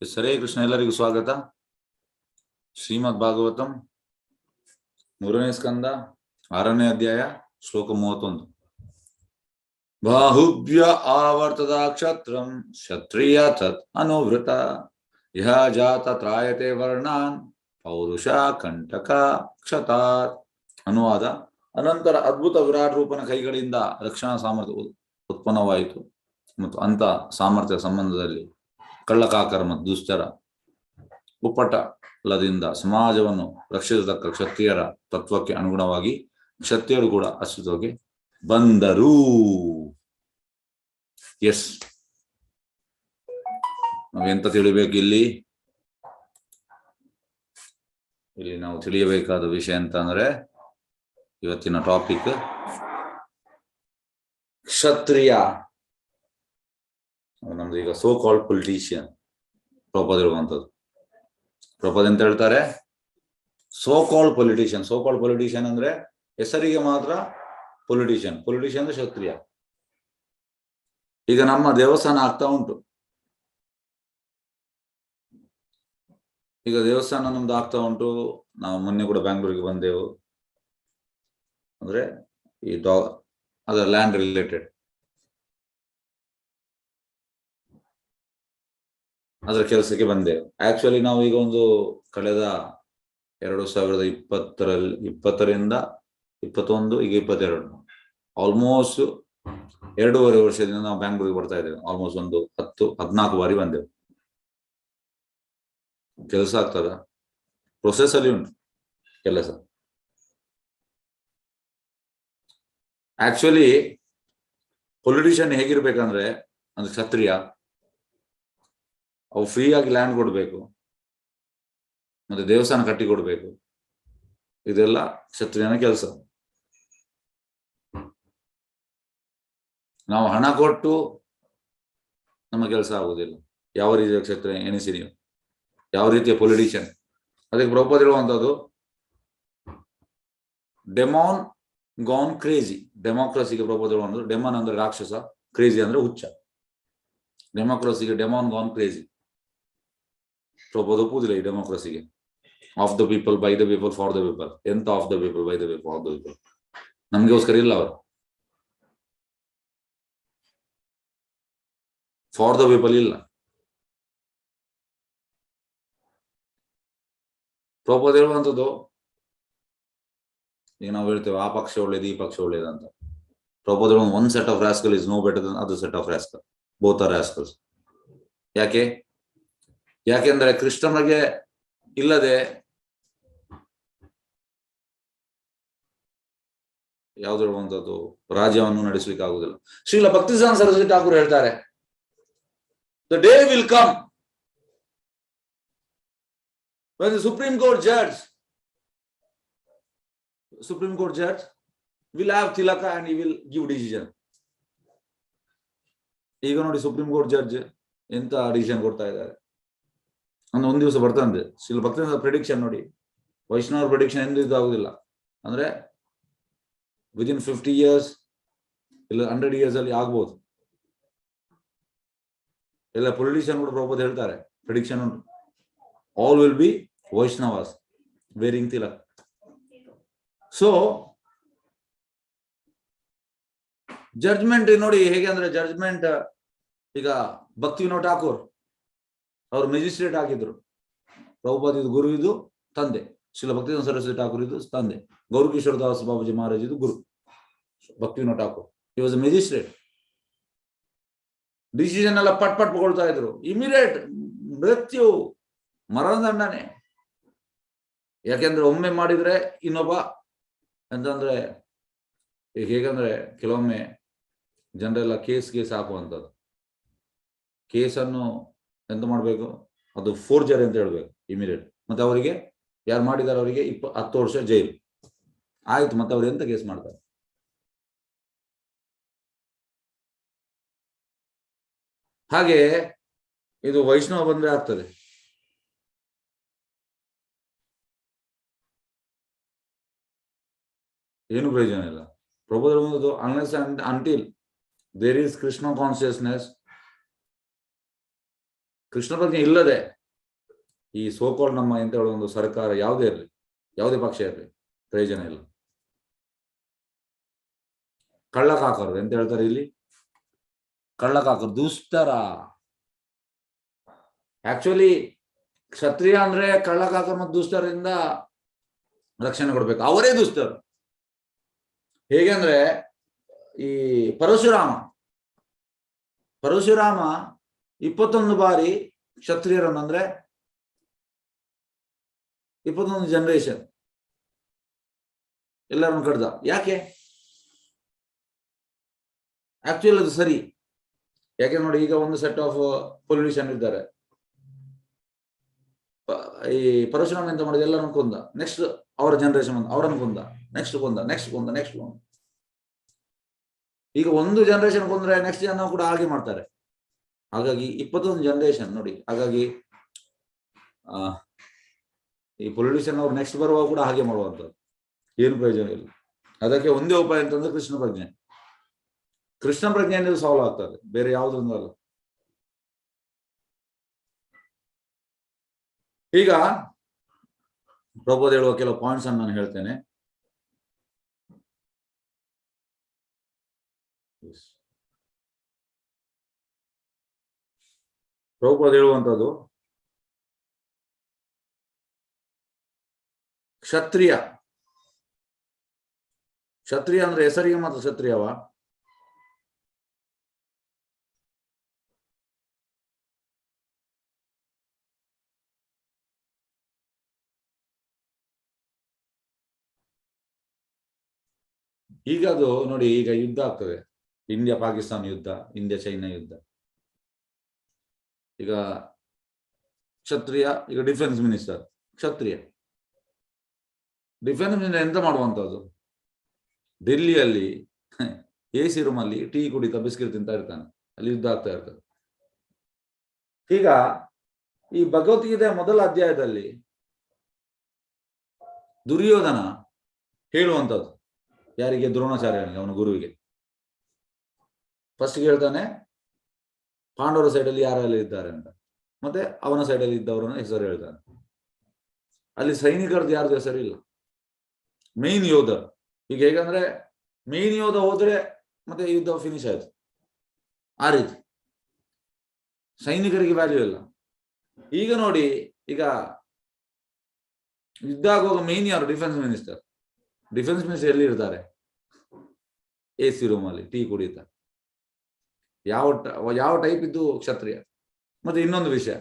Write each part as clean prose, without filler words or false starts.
ಹರೇ ಕೃಷ್ಣ. ಎಲ್ಲರಿಗೂ ಸ್ವಾಗತ. ಶ್ರೀಮದ್ ಭಾಗವತಂ 3ನೇ ಸ್ಕಂದ 6ನೇ ಅಧ್ಯಾಯ ಶ್ಲೋಕ 31. ಬಾಹುಭ್ಯ ಆವರ್ತದ ಕ್ಷತ್ರಂ ಕ್ಷತ್ರಿಯ ತತ್ ಅನುವೃತ ಯಹ ಜಾತ ತ್ರಾಯತೆ ವರ್ಣಾನ್ ಪೌರುಷ ಕಂಟಕ ಕ್ಷತಾತ್. ಅನುವಾದ: ಅನಂತರ ಅದ್ಭುತ ವಿರಾಟ್ ರೂಪನ ಕೈಗಳಿಂದ ರಕ್ಷಣಾ ಸಾಮರ್ಥ್ಯ ಉತ್ಪನ್ನವಾಯಿತು ಮತ್ತು ಅಂತ ಸಾಮರ್ಥ್ಯ ಸಂಬಂಧದಲ್ಲಿ ಕಳ್ಳಕಾಕರ ಮತ್ತು ದುಷ್ಟರ ಉಪಟಳದಿಂದ ಸಮಾಜವನ್ನು ರಕ್ಷಿಸತಕ್ಕ ಕ್ಷತ್ರಿಯರ ತತ್ವಕ್ಕೆ ಅನುಗುಣವಾಗಿ ಕ್ಷತ್ರಿಯರು ಕೂಡ ಅಸ್ತಿತ್ವಕ್ಕೆ ಬಂದರು. ಎಸ್, ನಾವೆಂತ ತಿಳಿಬೇಕು ಇಲ್ಲಿ ನಾವು ತಿಳಿಯಬೇಕಾದ ವಿಷಯ ಅಂತ ಅಂದ್ರೆ, ಇವತ್ತಿನ ಟಾಪಿಕ್ ಕ್ಷತ್ರಿಯ. ನಮ್ದು ಈಗ ಸೋ ಕಾಲ್ಡ್ ಪೊಲಿಟಿಷಿಯನ್ ಪ್ರಪೋದ್ ಇರುವಂತದ್ದು. ಪ್ರಪೋದ್ ಎಂತ ಹೇಳ್ತಾರೆ? So called politician. So called politician ಅಂದ್ರೆ ಹೆಸರಿಗೆ ಮಾತ್ರ ಪೊಲಿಟಿಷಿಯನ್. ಪೊಲಿಟಿಷಿಯನ್ ಅಂದ್ರೆ ಕ್ಷತ್ರಿಯ. ಈಗ ನಮ್ಮ ದೇವಸ್ಥಾನ ಆಗ್ತಾ ಉಂಟು. ಈಗ ದೇವಸ್ಥಾನ ನಮ್ದು ಆಗ್ತಾ ಉಂಟು. ನಾವು ಮೊನ್ನೆ ಕೂಡ ಬ್ಯಾಂಗ್ಳೂರಿಗೆ ಬಂದೆವು. ಅಂದ್ರೆ ಈ ಅದರ ಲ್ಯಾಂಡ್ ರಿಲೇಟೆಡ್ ಅದರ ಕೆಲಸಕ್ಕೆ ಬಂದೆವು. ಆಕ್ಚುಲಿ ನಾವು ಈಗ ಒಂದು ಕಳೆದ 2020ರಿಂದ 21 ಈಗ 22 ಆಲ್ಮೋಸ್ಟ್ 2.5 ವರ್ಷದಿಂದ ನಾವು ಬ್ಯಾಂಗ್ಳೂರಿಗೆ ಬರ್ತಾ ಇದ್ದೇವೆ. ಆಲ್ಮೋಸ್ಟ್ ಒಂದು 14 ಬಾರಿ ಬಂದೆವು. ಕೆಲಸ ಆಗ್ತದ, ಪ್ರೊಸೆಸ್ ಅಲ್ಲಿ ಉಂಟು ಕೆಲಸ. ಆಕ್ಚುಲಿ ಪೊಲಿಟಿಷಿಯನ್ ಹೇಗಿರ್ಬೇಕಂದ್ರೆ, ಅಂದ್ರೆ ಕ್ಷತ್ರಿಯ, ಅವು ಫ್ರೀ ಆಗಿ ಲ್ಯಾಂಡ್ ಕೊಡ್ಬೇಕು ಮತ್ತೆ ದೇವಸ್ಥಾನ ಕಟ್ಟಿ ಕೊಡ್ಬೇಕು. ಇದೆಲ್ಲ ಕ್ಷತ್ರಿಯನ ಕೆಲಸ. ನಾವು ಹಣ ಕೊಟ್ಟು ನಮ್ಮ ಕೆಲಸ ಆಗುದಿಲ್ಲ. ಯಾವ ರೀತಿಯ ಕ್ಷತ್ರಿಯ ಎಣಿಸಿ ನೀವು, ಯಾವ ರೀತಿಯ ಪೊಲಿಟಿಷಿಯನ್. ಅದಕ್ಕೆ ಪ್ರಭುಪಾದ ಹೇಳುವಂತದ್ದು ಡೆಮಾನ್ ಗಾನ್ ಕ್ರೇಜಿ. ಡೆಮೋಕ್ರಸಿಗೆ ಪ್ರಭುಪಾದ ಹೇಳುವಂಥದ್ದು, ಡೆಮಾನ್ ಅಂದ್ರೆ ರಾಕ್ಷಸ, ಕ್ರೇಜಿ ಅಂದ್ರೆ ಹುಚ್ಚ. ಡೆಮೋಕ್ರಸಿಗೆ ಡೆಮಾನ್ ಗಾನ್ ಕ್ರೇಜಿ. ಪ್ರಭುಪಾದ ಒಪ್ಪುವುದಿಲ್ಲ ಈ ಡೆಮೋಕ್ರಸಿಗೆ. Of the people, by the people, for the people. ಎಂತ of the people, by the people, for the people? ನಮ್ಗೋಸ್ಕರ ಇಲ್ಲ ಅವರು. ಫಾರ್ ದ ಪೀಪಲ್ ಇಲ್ಲ. ಪ್ರಭುಪಾದ ಹೇಳುವಂಥದ್ದು, ಈಗ ನಾವು ಹೇಳ್ತೇವೆ ಆ ಪಕ್ಷ ಒಳ್ಳೇದು ಈ ಪಕ್ಷ ಒಳ್ಳೇದು ಅಂತ. ಪ್ರಭುಪಾದ ಹೇಳುವ one set of rascal is no better than other set of rascal. Both are rascals. ಯಾಕೆಂದ್ರೆ ಕೃಷ್ಣನಿಗೆ ಇಲ್ಲದೆ ಯಾವ್ದು ಹೇಳುವಂಥದ್ದು ರಾಜ್ಯವನ್ನು ನಡೆಸಲಿಕ್ಕೆ ಆಗುದಿಲ್ಲ. ಶ್ರೀಲ ಭಕ್ತಿಸಿದ್ಧಾಂತ ಸರಸ್ವತಿ ಠಾಕೂರ್ ಹೇಳ್ತಾರೆ, the day will come when the Supreme Court judge will have tilaka and he will give decision. ಈಗ ನೋಡಿ ಸುಪ್ರೀಂ ಕೋರ್ಟ್ ಜಡ್ಜ್ ಎಂತ ಡಿಸಿಷನ್ ಕೊಡ್ತಾ ಇದ್ದಾರೆ ಅಂದ್ರೆ ಒಂದ್ ದಿವಸ ಬರ್ತಂದೆ. ಶ್ರೀಲ ಭಕ್ತಿಸಿದ್ಧಾಂತ ಪ್ರಿಡಿಕ್ಷನ್ ನೋಡಿ, ವೈಷ್ಣವ ಪ್ರಿಡಿಕ್ಷನ್ ಎಂದು ಇದು ಆಗುದಿಲ್ಲ. ಅಂದ್ರೆ ವಿದಿನ್ 50 years ಇಲ್ಲ 100 years ಅಲ್ಲಿ ಆಗ್ಬೋದು. ಎಲ್ಲ ಪೊಲಿಟಿಷಿಯನ್ ಕೂಡ ಪ್ರಭುಪಾದ ಹೇಳ್ತಾರೆ, ಪ್ರಿಡಿಕ್ಷನ್ ಉಂಟು. All will be Vaishnavas wearing tilak. So judgement ನೋಡಿ ಹೇಗೆ ಅಂದ್ರೆ, ಜಡ್ಜ್ಮೆಂಟ್ ಈಗ ಭಕ್ತಿ ವಿನೋದ್ ಠಾಕೂರ್ ಅವರು ಮೆಜಿಸ್ಟ್ರೇಟ್ ಆಗಿದ್ರು. ಪ್ರಭುಪಾದ ಇದು ಗುರು, ಇದು ತಂದೆ. ಶ್ರೀಲ ಭಕ್ತಿಸಿದ್ಧಾಂತ ಸರಸ್ವತಿ ಠಾಕೂರ್ ಇದು ತಂದೆ. ಗೌರಕಿಶೋರ ದಾಸ್ ಬಾಬುಜಿ ಮಹಾರಾಜ್ ಇದು ಗುರು. ಭಕ್ತಿ Vinod Thakur he was A magistrate. Decision ಎಲ್ಲ ಪಟ್ ಕೊಳ್ತಾ ಇದ್ರು. ಇಮಿಡಿಯೇಟ್ ಮೃತ್ಯು, ಮರಣದಂಡನೆ. ಯಾಕೆಂದ್ರೆ ಒಮ್ಮೆ ಮಾಡಿದ್ರೆ ಇನ್ನೊಬ್ಬ ಅಂತಂದ್ರೆ, ಹೇಗಂದ್ರೆ ಕೆಲವೊಮ್ಮೆ ಜನರೆಲ್ಲ ಕೇಸ್ ಹಾಕುವಂಥದ್ದು. ಕೇಸನ್ನು ಎಂತ ಮಾಡ್ಬೇಕು, ಅದು ಫೋರ್ಜರಿ ಅಂತ ಹೇಳ್ಬೇಕು ಇಮಿಡಿಯೇಟ್. ಮತ್ತೆ ಅವರಿಗೆ ಯಾರು ಮಾಡಿದಾರೆ ಅವರಿಗೆ 10 ವರ್ಷ ಜೈಲು ಆಯ್ತು. ಮತ್ತೆ ಅವ್ರು ಎಂತ ಕೇಸ್ ಮಾಡ್ತಾರೆ? ಹಾಗೆ ಇದು ವೈಷ್ಣವ ಬಂದ್ರೆ ಆಗ್ತದೆ. ಏನು ಪ್ರಯೋಜನ ಇಲ್ಲ. Prabhupada unless and until there is Krishna consciousness, Krishna ಪ್ರಜ್ಞೆ ಇಲ್ಲದೆ ಈ ಸೋಕಾಲ್ಡ್ ನಮ್ಮ ಎಂತ ಹೇಳೋ ಒಂದು ಸರ್ಕಾರ ಯಾವುದೇ ಇರಲಿ, ಯಾವುದೇ ಪಕ್ಷ ಇರಲಿ, ಪ್ರಯೋಜನ ಇಲ್ಲ. ಕಳ್ಳಕಾಕರು ಎಂತ ಹೇಳ್ತಾರೆ ಇಲ್ಲಿ, ಕಳ್ಳಕಾಕರು ದುಷ್ಟರ. ಆಕ್ಚುಲಿ ಕ್ಷತ್ರಿಯ ಅಂದ್ರೆ ಕಳ್ಳಕಾಕರು ಮತ್ತು ದುಷ್ಟರಿಂದ ರಕ್ಷಣೆ ಕೊಡ್ಬೇಕು, ಅವರೇ ದುಷ್ಟರು. ಹೇಗೆಂದ್ರೆ ಈ ಪರಶುರಾಮ 21 ಬಾರಿ ಕ್ಷತ್ರಿಯರನ್ನು ಅಂದ್ರೆ 21 ಜನರೇಷನ್ ಎಲ್ಲರನ್ನು ಕಡ್ದ. ಯಾಕೆ? ಆಕ್ಚುಲಿ ಅದು ಸರಿ. ಯಾಕೆ ನೋಡಿ, ಈಗ ಒಂದು ಸೆಟ್ ಆಫ್ ಪೊಲ್ಯೂಷನ್ ಇದ್ದಾರೆ, ಈ ಪರಶುರಾಮ ಎಂತ ಮಾಡಿದ, ಎಲ್ಲರನ್ನು ಕೊಂದ. ನೆಕ್ಸ್ಟ್ ಅವರ ಜನರೇಷನ್ ಬಂದ, ಅವರನ್ನು ಕೊಂದ, ನೆಕ್ಸ್ಟ್ ಕೊಂದ, ನೆಕ್ಸ್ಟ್ ಕೊಂದ, ನೆಕ್ಸ್ಟ್ ಕೊಂದ. ಈಗ ಒಂದು ಜನರೇಷನ್ ಕೊಂದ್ರೆ ನೆಕ್ಸ್ಟ್ ಜನ ಕೂಡ ಹಾಗೆ ಮಾಡ್ತಾರೆ. ಹಾಗಾಗಿ 21 ಜನರೇಷನ್ ನೋಡಿ. ಹಾಗಾಗಿ ಈ ಪೊಲಿಟಿಷಿಯನ್ ಅವ್ರು ನೆಕ್ಸ್ಟ್ ಬರುವಾಗ ಕೂಡ ಹಾಗೆ ಮಾಡುವಂಥದ್ದು, ಏನು ಪ್ರಯೋಜನ ಇಲ್ಲ. ಅದಕ್ಕೆ ಒಂದೇ ಉಪಾಯ ಅಂತಂದ್ರೆ ಕೃಷ್ಣ ಪ್ರಜ್ಞೆ. ಕೃಷ್ಣ ಪ್ರಜ್ಞೆಯಿಂದ ಸಾಲ್ವ್ ಆಗ್ತದೆ, ಬೇರೆ ಯಾವುದೊಂದು ಅಲ್ಲ. ಈಗ ಪ್ರಭುಪಾದ ಹೇಳುವ ಕೆಲವು ಪಾಯಿಂಟ್ಸ್ ಅನ್ನು ನಾನು ಹೇಳ್ತೇನೆ. ಪ್ರಭುಪಾದ ಹೇಳುವಂಥದ್ದು, ಕ್ಷತ್ರಿಯ ಅಂದ್ರೆ ಹೆಸರಿಗೆ ಮಾತ್ರ ಕ್ಷತ್ರಿಯವ? ಈಗ ಅದು ನೋಡಿ, ಈಗ ಯುದ್ಧ ಆಗ್ತದೆ, ಇಂಡಿಯಾ ಪಾಕಿಸ್ತಾನ ಯುದ್ಧ, ಇಂಡಿಯಾ ಚೈನಾ ಯುದ್ಧ. ಈಗ ಕ್ಷತ್ರಿಯ, ಈಗ ಡಿಫೆನ್ಸ್ ಮಿನಿಸ್ಟರ್ ಕ್ಷತ್ರಿಯ. ಡಿಫೆನ್ಸ್ ಮಿನಿಸ್ಟರ್ ಎಂತ ಮಾಡುವಂಥದ್ದು? ಡೆಲ್ಲಿಯಲ್ಲಿ AC ರೂಮ್ ಅಲ್ಲಿ ಟೀ ಕುಡಿತಾ ಬಿಸ್ಕಿಟ್ ತಿಂತ ಇರ್ತಾನೆ, ಅಲ್ಲಿ ಯುದ್ಧ ಆಗ್ತಾ ಇರ್ತದೆ. ಈಗ ಈ ಭಗವದ್ಗೀತೆಯ ಮೊದಲ ಅಧ್ಯಾಯದಲ್ಲಿ ದುರ್ಯೋಧನ ಹೇಳುವಂಥದ್ದು ಯಾರಿಗೆ? ದ್ರೋಣಾಚಾರ್ಯನಿಗೆ, ಅವನ ಗುರುವಿಗೆ. ಫಸ್ಟ್ ಹೇಳ್ತಾನೆ ಪಾಂಡವರ ಸೈಡಲ್ಲಿ ಯಾರೆಲ್ಲ ಇದ್ದಾರೆ ಅಂತ, ಮತ್ತೆ ಅವನ ಸೈಡಲ್ಲಿ ಇದ್ದವರನ್ನ ಹೆಸರು ಹೇಳ್ತಾನೆ. ಅಲ್ಲಿ ಸೈನಿಕರದ್ದು ಯಾರ್ದು ಹೆಸರಿಲ್ಲ, ಮೇನ್ ಯೋಧ. ಈಗ ಹೇಗಂದ್ರೆ ಮೇನ್ ಯೋಧ ಹೋದ್ರೆ ಮತ್ತೆ ಯುದ್ಧ ಫಿನಿಶ್ ಆಯ್ತು, ಆ ರೀತಿ ಸೈನಿಕರಿಗೆ ವ್ಯಾಲ್ಯೂ ಇಲ್ಲ. ಈಗ ನೋಡಿ, ಈಗ ಯುದ್ಧ ಆಗುವಾಗ ಮೇನ್ ಯಾರು? Defence minister. ಡಿಫೆನ್ಸ್ ಮಿನಿಸ್ಟರ್ ಎಲ್ಲಿ ಇರ್ತಾರೆ? AC ರೂಮ್ ಅಲ್ಲಿ ಟೀ ಕುಡಿತಾ. ಯಾವ ಟೈಪ್ ಇದ್ದು ಕ್ಷತ್ರಿಯ. ಮತ್ತೆ ಇನ್ನೊಂದು ವಿಷಯ,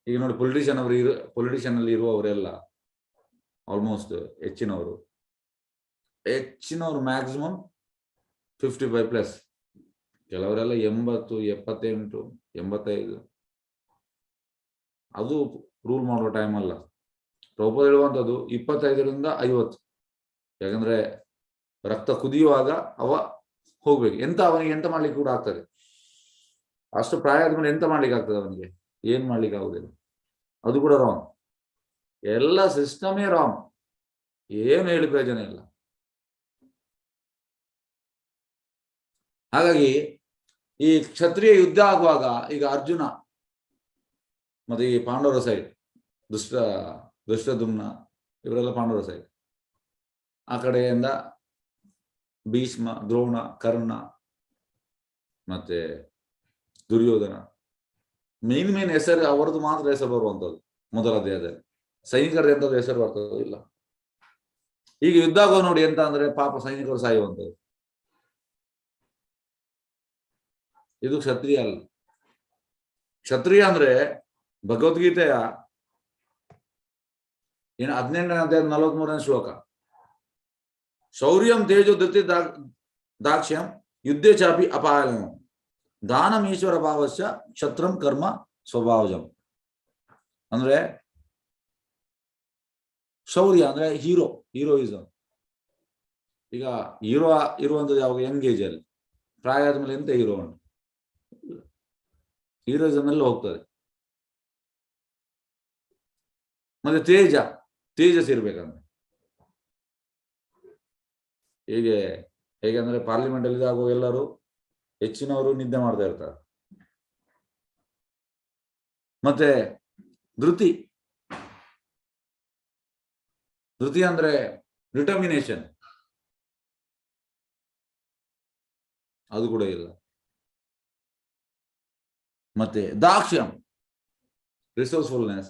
ಈಗ ನೋಡಿ ಪೊಲಿಟಿಷಿಯನ್ ಅಲ್ಲಿ ಇರುವವರೆಲ್ಲ ಆಲ್ಮೋಸ್ಟ್ ಹೆಚ್ಚಿನವರು ಮ್ಯಾಕ್ಸಿಮಮ್ 55+. ಕೆಲವರೆಲ್ಲ 80, 78, 85. ಅದು ರೂಲ್ ಮಾಡುವ ಟೈಮ್ ಅಲ್ಲ. ಪ್ರಭುಪಾದ ಹೇಳುವಂಥದ್ದು 25ರಿಂದ 50. ಯಾಕಂದ್ರೆ ರಕ್ತ ಕುದಿಯುವಾಗ ಅವ ಹೋಗ್ಬೇಕು. ಅವನಿಗೆ ಎಂತ ಮಾಡ್ಲಿಕ್ಕೆ ಕೂಡ ಆಗ್ತದೆ. ಅಷ್ಟು ಪ್ರಾಯ ಆದ್ಮೇಲೆ ಎಂತ ಮಾಡ್ಲಿಕ್ಕೆ ಆಗ್ತದೆ ಅವನಿಗೆ? ಏನ್ ಮಾಡ್ಲಿಕ್ಕೆ ಆಗುದಿಲ್ಲ. ಅದು ಕೂಡ ರಾಂಗ್. ಎಲ್ಲ ಸಿಸ್ಟಮೇ ರಾಂಗ್, ಏನು ಹೇಳಿ ಪ್ರಯೋಜನ ಇಲ್ಲ. ಹಾಗಾಗಿ ಈ ಕ್ಷತ್ರಿಯ ಯುದ್ಧ ಆಗುವಾಗ ಈಗ ಅರ್ಜುನ ಮತ್ತೆ ಈ ಪಾಂಡವರ ಸೈಡ್ ದುಷ್ಟದುಮ್ನ ಇವರೆಲ್ಲ ಪಾಂಡವರ ಸೈಡ್. ಆ ಕಡೆಯಿಂದ ಭೀಷ್ಮ, ದ್ರೋಣ, ಕರ್ಣ ಮತ್ತೆ ದುರ್ಯೋಧನ. ಮೇನ್ ಹೆಸರು ಅವರದ್ದು ಮಾತ್ರ ಹೆಸರು ಬರುವಂತದ್ದು ಮೊದಲ ಅಧ್ಯಾಯದಲ್ಲಿ. ಸೈನಿಕರ ಎಂತದ್ದು ಹೆಸರು ಬರ್ತದೋ ಇಲ್ಲ. ಈಗ ಯುದ್ಧ ಆಗೋ ನೋಡಿ ಎಂತ ಅಂದ್ರೆ ಪಾಪ ಸೈನಿಕರು ಸಾಯುವಂಥದ್ದು. ಇದು ಕ್ಷತ್ರಿಯ ಅಲ್ಲ. ಕ್ಷತ್ರಿಯ ಅಂದ್ರೆ ಭಗವದ್ಗೀತೆಯ 18ನೇ ಅಧ್ಯಾಯ 43ನೇ ಶ್ಲೋಕ, ಶೌರ್ಯಂ ತೇಜೋ ಧೃತಿ ದಾಕ್ಷ್ಯಂ ಯುದ್ಧೇ ಚಾಪಿ ಅಪಾಯಂ ದಾನಂ ಈಶ್ವರ ಭಾವಸ್ಯ ಕ್ಷತ್ರಂ ಕರ್ಮ ಸ್ವಭಾವಜಂ. ಅಂದ್ರೆ ಶೌರ್ಯ ಅಂದ್ರೆ ಹೀರೋಯಿಸಮ್. ಈಗ ಹೀರೋ ಇರುವಂತದ್ದು ಯಾವಾಗ? ಯಂಗ್ ಏಜ್ ಅಲ್ಲಿ. ಪ್ರಾಯ ಆದ್ಮೇಲೆ ಎಂತ ಹೀರೋ ಉಂಟು? ಹೀರೋಯಿಸಮ್ ಎಲ್ಲ ಹೋಗ್ತದೆ. ಮತ್ತೆ ತೇಜಸ್ ಇರ್ಬೇಕಂದ್ರೆ ಹೇಗೆಂದ್ರೆ ಪಾರ್ಲಿಮೆಂಟ್ ಅಲ್ಲಿ ಆಗುವ ಎಲ್ಲರೂ ಹೆಚ್ಚಿನವರು ನಿದ್ದೆ ಮಾಡ್ತಾ ಇರ್ತಾರೆ. ಮತ್ತೆ ಧೃತಿ. ಧೃತಿ ಅಂದ್ರೆ ಡಿಟರ್ಮಿನೇಷನ್, ಅದು ಕೂಡ ಇಲ್ಲ. ಮತ್ತೆ ದಾಕ್ಷ್ಯಂ, ರಿಸೋರ್ಸ್ಫುಲ್ನೆಸ್.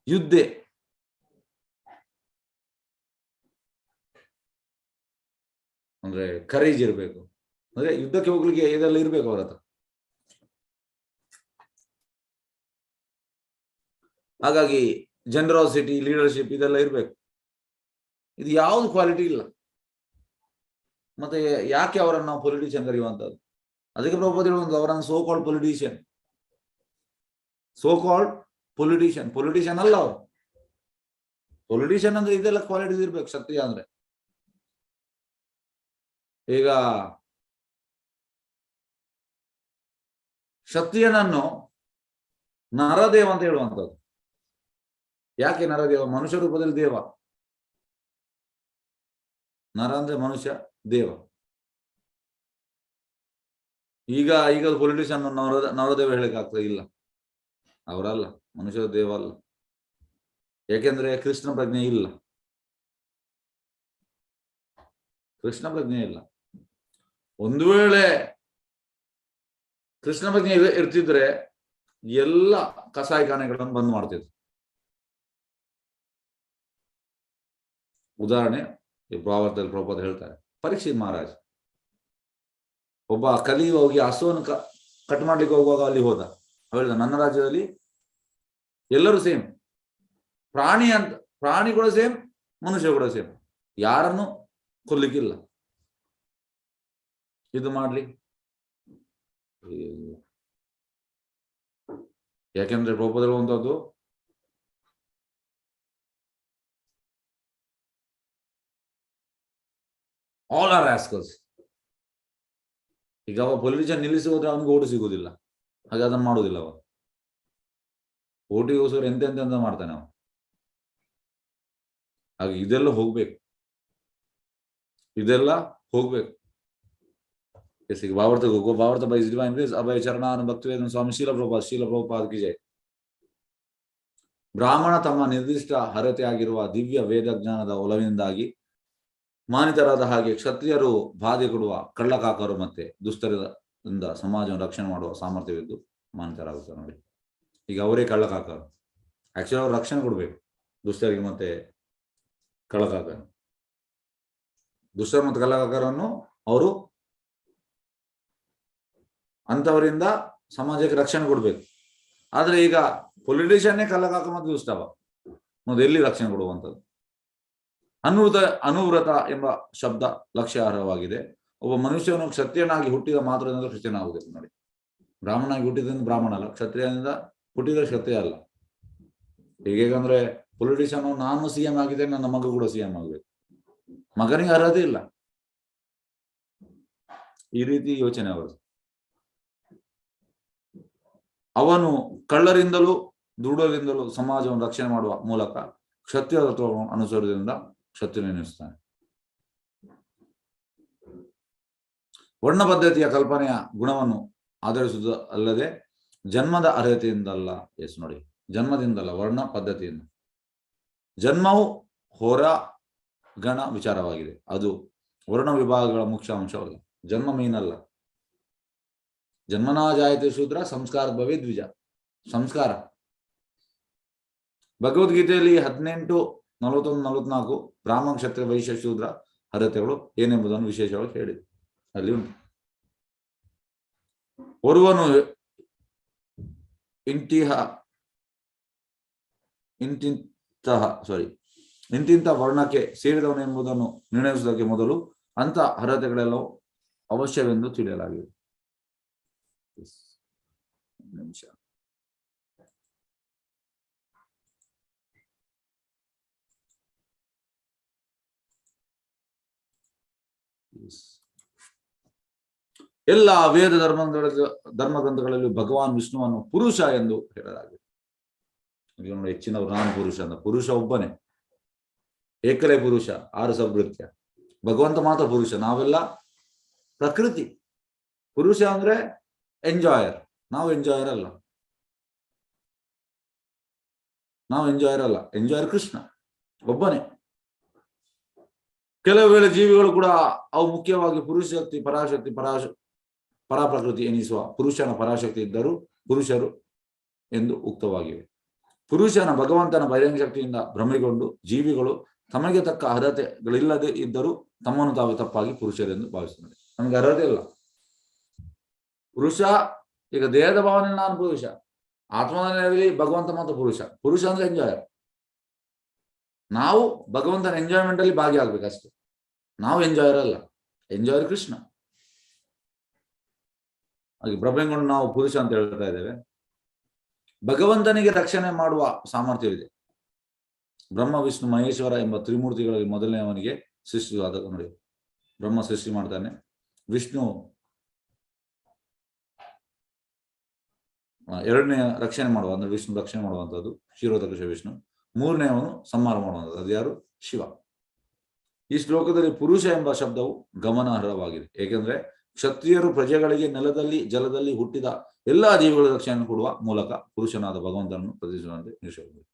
ಯುದ್ಧೆ, ಅಂದ್ರೆ ಕರೇಜ್ ಇರಬೇಕು, ಅಂದ್ರೆ ಯುದ್ಧಕ್ಕೆ ಹೋಗ್ಲಿಕ್ಕೆ ಇದೆಲ್ಲ ಇರ್ಬೇಕು ಅವ್ರ ಹತ್ರ. ಹಾಗಾಗಿ ಜನರಾಸಿಟಿ, ಲೀಡರ್ಶಿಪ್ ಇದೆಲ್ಲ ಇರ್ಬೇಕು. ಇದು ಯಾವ್ದು ಕ್ವಾಲಿಟಿ ಇಲ್ಲ. ಮತ್ತೆ ಯಾಕೆ ಅವರನ್ನು ನಾವು ಪೊಲಿಟಿಷಿಯನ್ ಕರೆಯುವಂತದ್ದು? ಅದಕ್ಕೆ ಪ್ರಭುಪಾದ ಹೇಳುವಂತ ಅವರನ್ನು so called politician. So called politician, politician ಅಲ್ಲ ಅವರು. ಪೊಲಿಟಿಷಿಯನ್ ಅಂದ್ರೆ ಇದೆಲ್ಲ ಕ್ವಾಲಿಟೀಸ್ ಇರ್ಬೇಕು ಕ್ಷತ್ರಿಯ ಅಂದ್ರೆ. ಈಗ ಕ್ಷತ್ರಿಯನನ್ನು ನರದೇವ ಅಂತ ಹೇಳುವಂಥದ್ದು. ಯಾಕೆ ನರದೇವ? ಮನುಷ್ಯ ರೂಪದಲ್ಲಿ ದೇವ. ನರ ಅಂದ್ರೆ ಮನುಷ್ಯ, ದೇವ. ಈಗ ಪೊಲಿಟಿಷಿಯನ್ ನರದೇವ ಹೇಳಿಕ್ ಆಗ್ತದೆ? ಇಲ್ಲ, ಅವರಲ್ಲ, ಮನುಷ್ಯ ದೇವ ಅಲ್ಲ. ಯಾಕೆಂದ್ರೆ ಕೃಷ್ಣ ಪ್ರಜ್ಞೆ ಇಲ್ಲ. ಕೃಷ್ಣ ಪ್ರಜ್ಞೆ ಇಲ್ಲ. ಒಂದು ವೇಳೆ ಕೃಷ್ಣ ಪ್ರಜ್ಞೆ ಇರ್ತಿದ್ರೆ ಎಲ್ಲ ಕಸಾಯಿಖಾನೆಗಳನ್ನು ಬಂದ್ ಮಾಡ್ತಿದ್ರು. ಉದಾಹರಣೆ ಭಾವಾರ್ಥದಲ್ಲಿ ಪ್ರಭುಪಾದ ಹೇಳ್ತಾರೆ. ಪರೀಕ್ಷಿತ್ ಮಹಾರಾಜ್ ಒಬ್ಬ ಕಲಿ ಹೋಗಿ ಹಸುವನ್ನು ಕಟ್ ಮಾಡ್ಲಿಕ್ಕೆ ಹೋಗುವಾಗ ಅಲ್ಲಿ ಹೋದ. ಹೇಳಿದ, ನನ್ನ ರಾಜ್ಯದಲ್ಲಿ ಎಲ್ಲರೂ ಸೇಮ್, ಪ್ರಾಣಿ ಅಂತ, ಪ್ರಾಣಿ ಕೂಡ ಸೇಮ್, ಮನುಷ್ಯ ಕೂಡ ಸೇಮ್, ಯಾರನ್ನು ಕೊಲ್ಲಿಕ್ಕಿಲ್ಲ. ಇದು ಮಾಡ್ಲಿ. ಯಾಕೆಂದ್ರೆ ಪ್ರಭುಪಾದ ಹೇಳುವಂತದ್ದು ಆಲ್ ಆರ್ ರಾಸ್ಕಲ್ಸ್. ಈಗ ಅವ ಪೊಲಿಟಿಷಿಯನ್ ನಿಲ್ಲಿಸಿ ಹೋದ್ರೆ ಅವನಿಗೆ ಓಟು ಸಿಗುವುದಿಲ್ಲ, ಹಾಗೆ ಅದನ್ನು ಮಾಡುವುದಿಲ್ಲ. ಅವ ಓಟಿಗೋಸ್ಕರ ಎಂತೆಂತ ಮಾಡ್ತಾನೆ ಅವ. ಹಾಗೆ ಇದೆಲ್ಲ ಹೋಗ್ಬೇಕು, ಇದೆಲ್ಲ ಹೋಗ್ಬೇಕು. ಭಾವಾರ್ಥ ಹೋಗೋ ಭಾವಾರ್ಥ ಬೈ ಡಿವೈನ್ ಗ್ರೇಸ್ ಅಭಯ ಚರಣಾನು ಭಕ್ತಿವೇದನ ಸ್ವಾಮಿ ಶೀಲ ಪ್ರಭುಪಾದ ಕಿ ಜೈ. ಬ್ರಾಹ್ಮಣ ತಮ್ಮ ನಿರ್ದಿಷ್ಟ ಅರ್ಹತೆ ಆಗಿರುವ ದಿವ್ಯ ವೇದ ಜ್ಞಾನದ ಒಲವಿನಿಂದಾಗಿ ಮಾನಿತರಾದ ಹಾಗೆ ಕ್ಷತ್ರಿಯರು ಬಾಧೆ ಕೊಡುವ ಕಳ್ಳಕಾಕರು ಮತ್ತೆ ದುಷ್ಟರಿಂದ ಸಮಾಜವನ್ನು ರಕ್ಷಣೆ ಮಾಡುವ ಸಾಮರ್ಥ್ಯವಿದ್ದು ಮಾನಿತರಾಗುತ್ತಾರೆ. ನೋಡಿ, ಈಗ ಅವರೇ ಕಳ್ಳಕಾಕರು. ಆಕ್ಚುಲಿ ಅವರು ರಕ್ಷಣೆ ಕೊಡ್ಬೇಕು ದುಷ್ಟರಿಗೆ ಮತ್ತೆ ಕಳ್ಳಕಾಕರು. ದುಷ್ಟರು ಮತ್ತು ಕಳ್ಳಕಾಕರನ್ನು ಅವರು ಅಂತವರಿಂದ ಸಮಾಜಕ್ಕೆ ರಕ್ಷಣೆ ಕೊಡ್ಬೇಕು. ಆದ್ರೆ ಈಗ ಪೊಲಿಟಿಷಿಯನ್ನೇ ಕಳ್ಳಕಾಕ ಮತ್ತು ದುಷ್ಟವ, ಮತ್ತೆ ಎಲ್ಲಿ ರಕ್ಷಣೆ ಕೊಡುವಂಥದ್ದು? ಅನುವ್ರತ ಎಂಬ ಶಬ್ದ ಲಕ್ಷ್ಯಾರ್ಹವಾಗಿದೆ. ಒಬ್ಬ ಮನುಷ್ಯನು ಕ್ಷತ್ರಿಯನಾಗಿ ಹುಟ್ಟಿದ ಮಾತ್ರದಿಂದ ಕ್ಷತ್ರಿಯನಾಗುವುದಿಲ್ಲ. ನೋಡಿ, ಬ್ರಾಹ್ಮಣನಾಗಿ ಹುಟ್ಟಿದ್ರಿಂದ ಬ್ರಾಹ್ಮಣ ಅಲ್ಲ, ಕ್ಷತ್ರಿಯನಿಂದ ಹುಟ್ಟಿದ್ರೆ ಕ್ಷತ್ರಿಯ ಅಲ್ಲ. ಹೇಗಂದ್ರೆ ಪೊಲಿಟಿಷಿಯನ್ ನಾನು ಸಿಎಂ ಆಗಿದೆ, ನನ್ನ ಮಗ ಕೂಡ ಸಿಎಂ ಆಗಬೇಕು, ಮಗನಿಗೆ ಅರ್ಹತೆ ಇಲ್ಲ. ಈ ರೀತಿ ಯೋಚನೆ ಅವರು. ಅವನು ಕಳ್ಳರಿಂದಲೂ ದುಡುಡರಿಂದಲೂ ಸಮಾಜವನ್ನು ರಕ್ಷಣೆ ಮಾಡುವ ಮೂಲಕ ಕ್ಷತ್ರಿಯ ತತ್ವವನ್ನು ಅನುಸರಿಸುವುದರಿಂದ ಕ್ಷತ್ರಿಯನೆನಿಸುತ್ತಾನೆ. ವರ್ಣ ಪದ್ಧತಿಯ ಕಲ್ಪನೆಯ ಗುಣವನ್ನು ಆಧರಿಸುವುದು ಅಲ್ಲದೆ ಜನ್ಮದ ಅರ್ಹತೆಯಿಂದಲ್ಲ. ಎಸ್ ನೋಡಿ, ಜನ್ಮದಿಂದಲ್ಲ, ವರ್ಣ ಪದ್ಧತಿಯಿಂದ. ಜನ್ಮವು ಹೊರ ಗಣ ವಿಚಾರವಾಗಿದೆ, ಅದು ವರ್ಣ ವಿಭಾಗಗಳ ಮುಖ್ಯ ಅಂಶವಲ್ಲ. ಜನ್ಮ ಮೀನಲ್ಲ. ಜನ್ಮನಾ ಜಾಯತೆ ಶೂದ್ರ ಸಂಸ್ಕಾರ ಭವೇ ದ್ವಿಜ. ಸಂಸ್ಕಾರ ಭಗವದ್ಗೀತೆಯಲ್ಲಿ 18:41-44 ಬ್ರಾಹ್ಮಣ ಕ್ಷತ್ರಿಯ ವೈಶ್ಯ ಶೂದ್ರ ಅರ್ಹತೆಗಳು ಏನೆಂಬುದನ್ನು ವಿಶೇಷವಾಗಿ ಹೇಳಿದೆ. ಅಲ್ಲಿ ಉಂಟು. ಒರುವನು ಇಂತಿಂತ ವರ್ಣಕ್ಕೆ ಸೇರಿದವನು ಎಂಬುದನ್ನು ನಿರ್ಣಯಿಸುವುದಕ್ಕೆ ಮೊದಲು ಅಂತ ಅರ್ಹತೆಗಳೆಲ್ಲವೂ ಅವಶ್ಯವೆಂದು ತಿಳಿಯಲಾಗಿದೆ. ನಿಮಿಷ. ಎಲ್ಲ ವೇದ ಧರ್ಮಗ್ರಂಥಗಳಲ್ಲಿ ಭಗವಾನ್ ವಿಷ್ಣುವನ್ನು ಪುರುಷ ಎಂದು ಹೇಳಲಾಗಿದೆ. ಹೆಚ್ಚಿನವರು ನಾನು ಪುರುಷ ಅಂತ. ಪುರುಷ ಒಬ್ಬನೇ, ಏಕಲೇ ಪುರುಷ, 6 ಸಭೃತ್ಯ. ಭಗವಂತ ಮಾತ್ರ ಪುರುಷ, ನಾವೆಲ್ಲ ಪ್ರಕೃತಿ. ಪುರುಷ ಅಂದ್ರೆ ಎಂಜಾಯರ್, ನಾವು ಎಂಜಾಯರ್ ಅಲ್ಲ. ನಾವು ಎಂಜಾಯರ್ ಅಲ್ಲ. ಎಂಜಾಯರ್ ಕೃಷ್ಣ ಒಬ್ಬನೇ. ಕೆಲವು ವೇಳೆ ಜೀವಿಗಳು ಕೂಡ ಅವು ಮುಖ್ಯವಾಗಿ ಪುರುಷ ಶಕ್ತಿ, ಪರಾಶಕ್ತಿ, ಪರಾಪ್ರಕೃತಿ ಎನಿಸುವ ಪುರುಷನ ಪರಾಶಕ್ತಿ ಇದ್ದರೂ ಪುರುಷರು ಎಂದು ಉಕ್ತವಾಗಿವೆ. ಪುರುಷನ ಭಗವಂತನ ಬಹಿರಂಗ ಶಕ್ತಿಯಿಂದ ಭ್ರಮೆಗೊಂಡು ಜೀವಿಗಳು ತಮಗೆ ತಕ್ಕ ಅರ್ಹತೆಗಳಿಲ್ಲದೆ ಇದ್ದರೂ ತಮ್ಮನ್ನು ತಾವು ತಪ್ಪಾಗಿ ಪುರುಷರೆಂದು ಭಾವಿಸುತ್ತಾರೆ. ನಮಗೆ ಅರ್ಹತೆ ಇಲ್ಲ. ಪುರುಷ ಈಗ ದೇಹದ ಭಾವನೆ ನಾನು ಪುರುಷ, ಆತ್ಮನಲ್ಲಿ ಭಗವಂತ ಮತ್ತು ಪುರುಷ ಅಂದ್ರೆ ಎಂಜಾಯರ್. ನಾವು ಭಗವಂತನ ಎಂಜಾಯ್ಮೆಂಟ್ ಅಲ್ಲಿ ಭಾಗಿಯಾಗಬೇಕಷ್ಟೇ. ನಾವು ಎಂಜಾಯರ್ ಅಲ್ಲ, ಎಂಜಾಯರ್ ಕೃಷ್ಣ. ಹಾಗೆ ಭ್ರಮೆಗೊಂಡು ನಾವು ಪುರುಷ ಅಂತ ಹೇಳ್ತಾ ಇದ್ದೇವೆ. ಭಗವಂತನಿಗೆ ರಕ್ಷಣೆ ಮಾಡುವ ಸಾಮರ್ಥ್ಯವಿದೆ. ಬ್ರಹ್ಮ, ವಿಷ್ಣು, ಮಹೇಶ್ವರ ಎಂಬ ತ್ರಿಮೂರ್ತಿಗಳಲ್ಲಿ ಮೊದಲನೆಯವನಿಗೆ ಸೃಷ್ಟಿವಾದ ನೋಡಿ. ಬ್ರಹ್ಮ ಸೃಷ್ಟಿ ಮಾಡ್ತಾನೆ, ವಿಷ್ಣು ಎರಡನೇ ರಕ್ಷಣೆ ಮಾಡುವ ಅಂದ್ರೆ ವಿಷ್ಣು ರಕ್ಷಣೆ ಮಾಡುವಂಥದ್ದು ಕ್ಷೀರೋದಕಶ ವಿಷ್ಣು. ಮೂರನೆಯವನು ಸಂಹಾರ ಮಾಡುವಂಥದ್ದು ಅದು ಯಾರು? ಶಿವ. ಈ ಶ್ಲೋಕದಲ್ಲಿ ಪುರುಷ ಎಂಬ ಶಬ್ದವು ಗಮನಾರ್ಹವಾಗಿದೆ. ಏಕೆಂದ್ರೆ ಕ್ಷತ್ರಿಯರು ಪ್ರಜೆಗಳಿಗೆ ನೆಲದಲ್ಲಿ ಜಲದಲ್ಲಿ ಹುಟ್ಟಿದ ಎಲ್ಲಾ ಜೀವಿಗಳ ರಕ್ಷಣೆ ಕೊಡುವ ಮೂಲಕ ಪುರುಷನಾದ ಭಗವಂತನನ್ನು ಪ್ರತಿನಿಧಿಸುವಂತೆ ನಿರೀಕ್ಷಿಸಬಹುದು.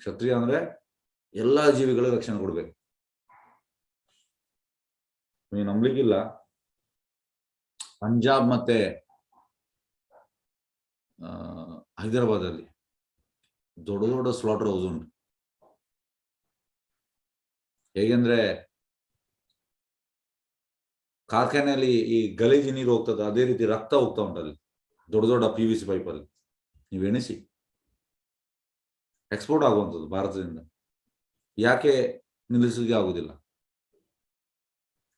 ಕ್ಷತ್ರಿಯ ಅಂದ್ರೆ ಎಲ್ಲಾ ಜೀವಿಗಳ ರಕ್ಷಣೆ ಕೊಡ್ಬೇಕು. ನೀವು ನಂಬಲಿಕ್ಕಿಲ್ಲ, ಪಂಜಾಬ್ ಮತ್ತೆ ಹೈದರಾಬಾದ್ ಅಲ್ಲಿ ದೊಡ್ಡ ದೊಡ್ಡ ಸ್ಲಾಟರ್ ಹೌಸ್ ಉಂಟು. ಹೇಗೆಂದ್ರೆ ಕಾರ್ಖಾನೆಯಲ್ಲಿ ಈ ಗಲೀಜು ನೀರು ಹೋಗ್ತದೆ, ಅದೇ ರೀತಿ ರಕ್ತ ಹೋಗ್ತಾ ಉಂಟಲ್ಲಿ ದೊಡ್ಡ ದೊಡ್ಡ PVC ಪೈಪಲ್ಲಿ. ನೀವು ಎಣಿಸಿ, ಎಕ್ಸ್ಪೋರ್ಟ್ ಆಗುವಂಥದ್ದು ಭಾರತದಿಂದ. ಯಾಕೆ ನಿಲ್ಲಿಸಲಿಕ್ಕೆ ಆಗುದಿಲ್ಲ?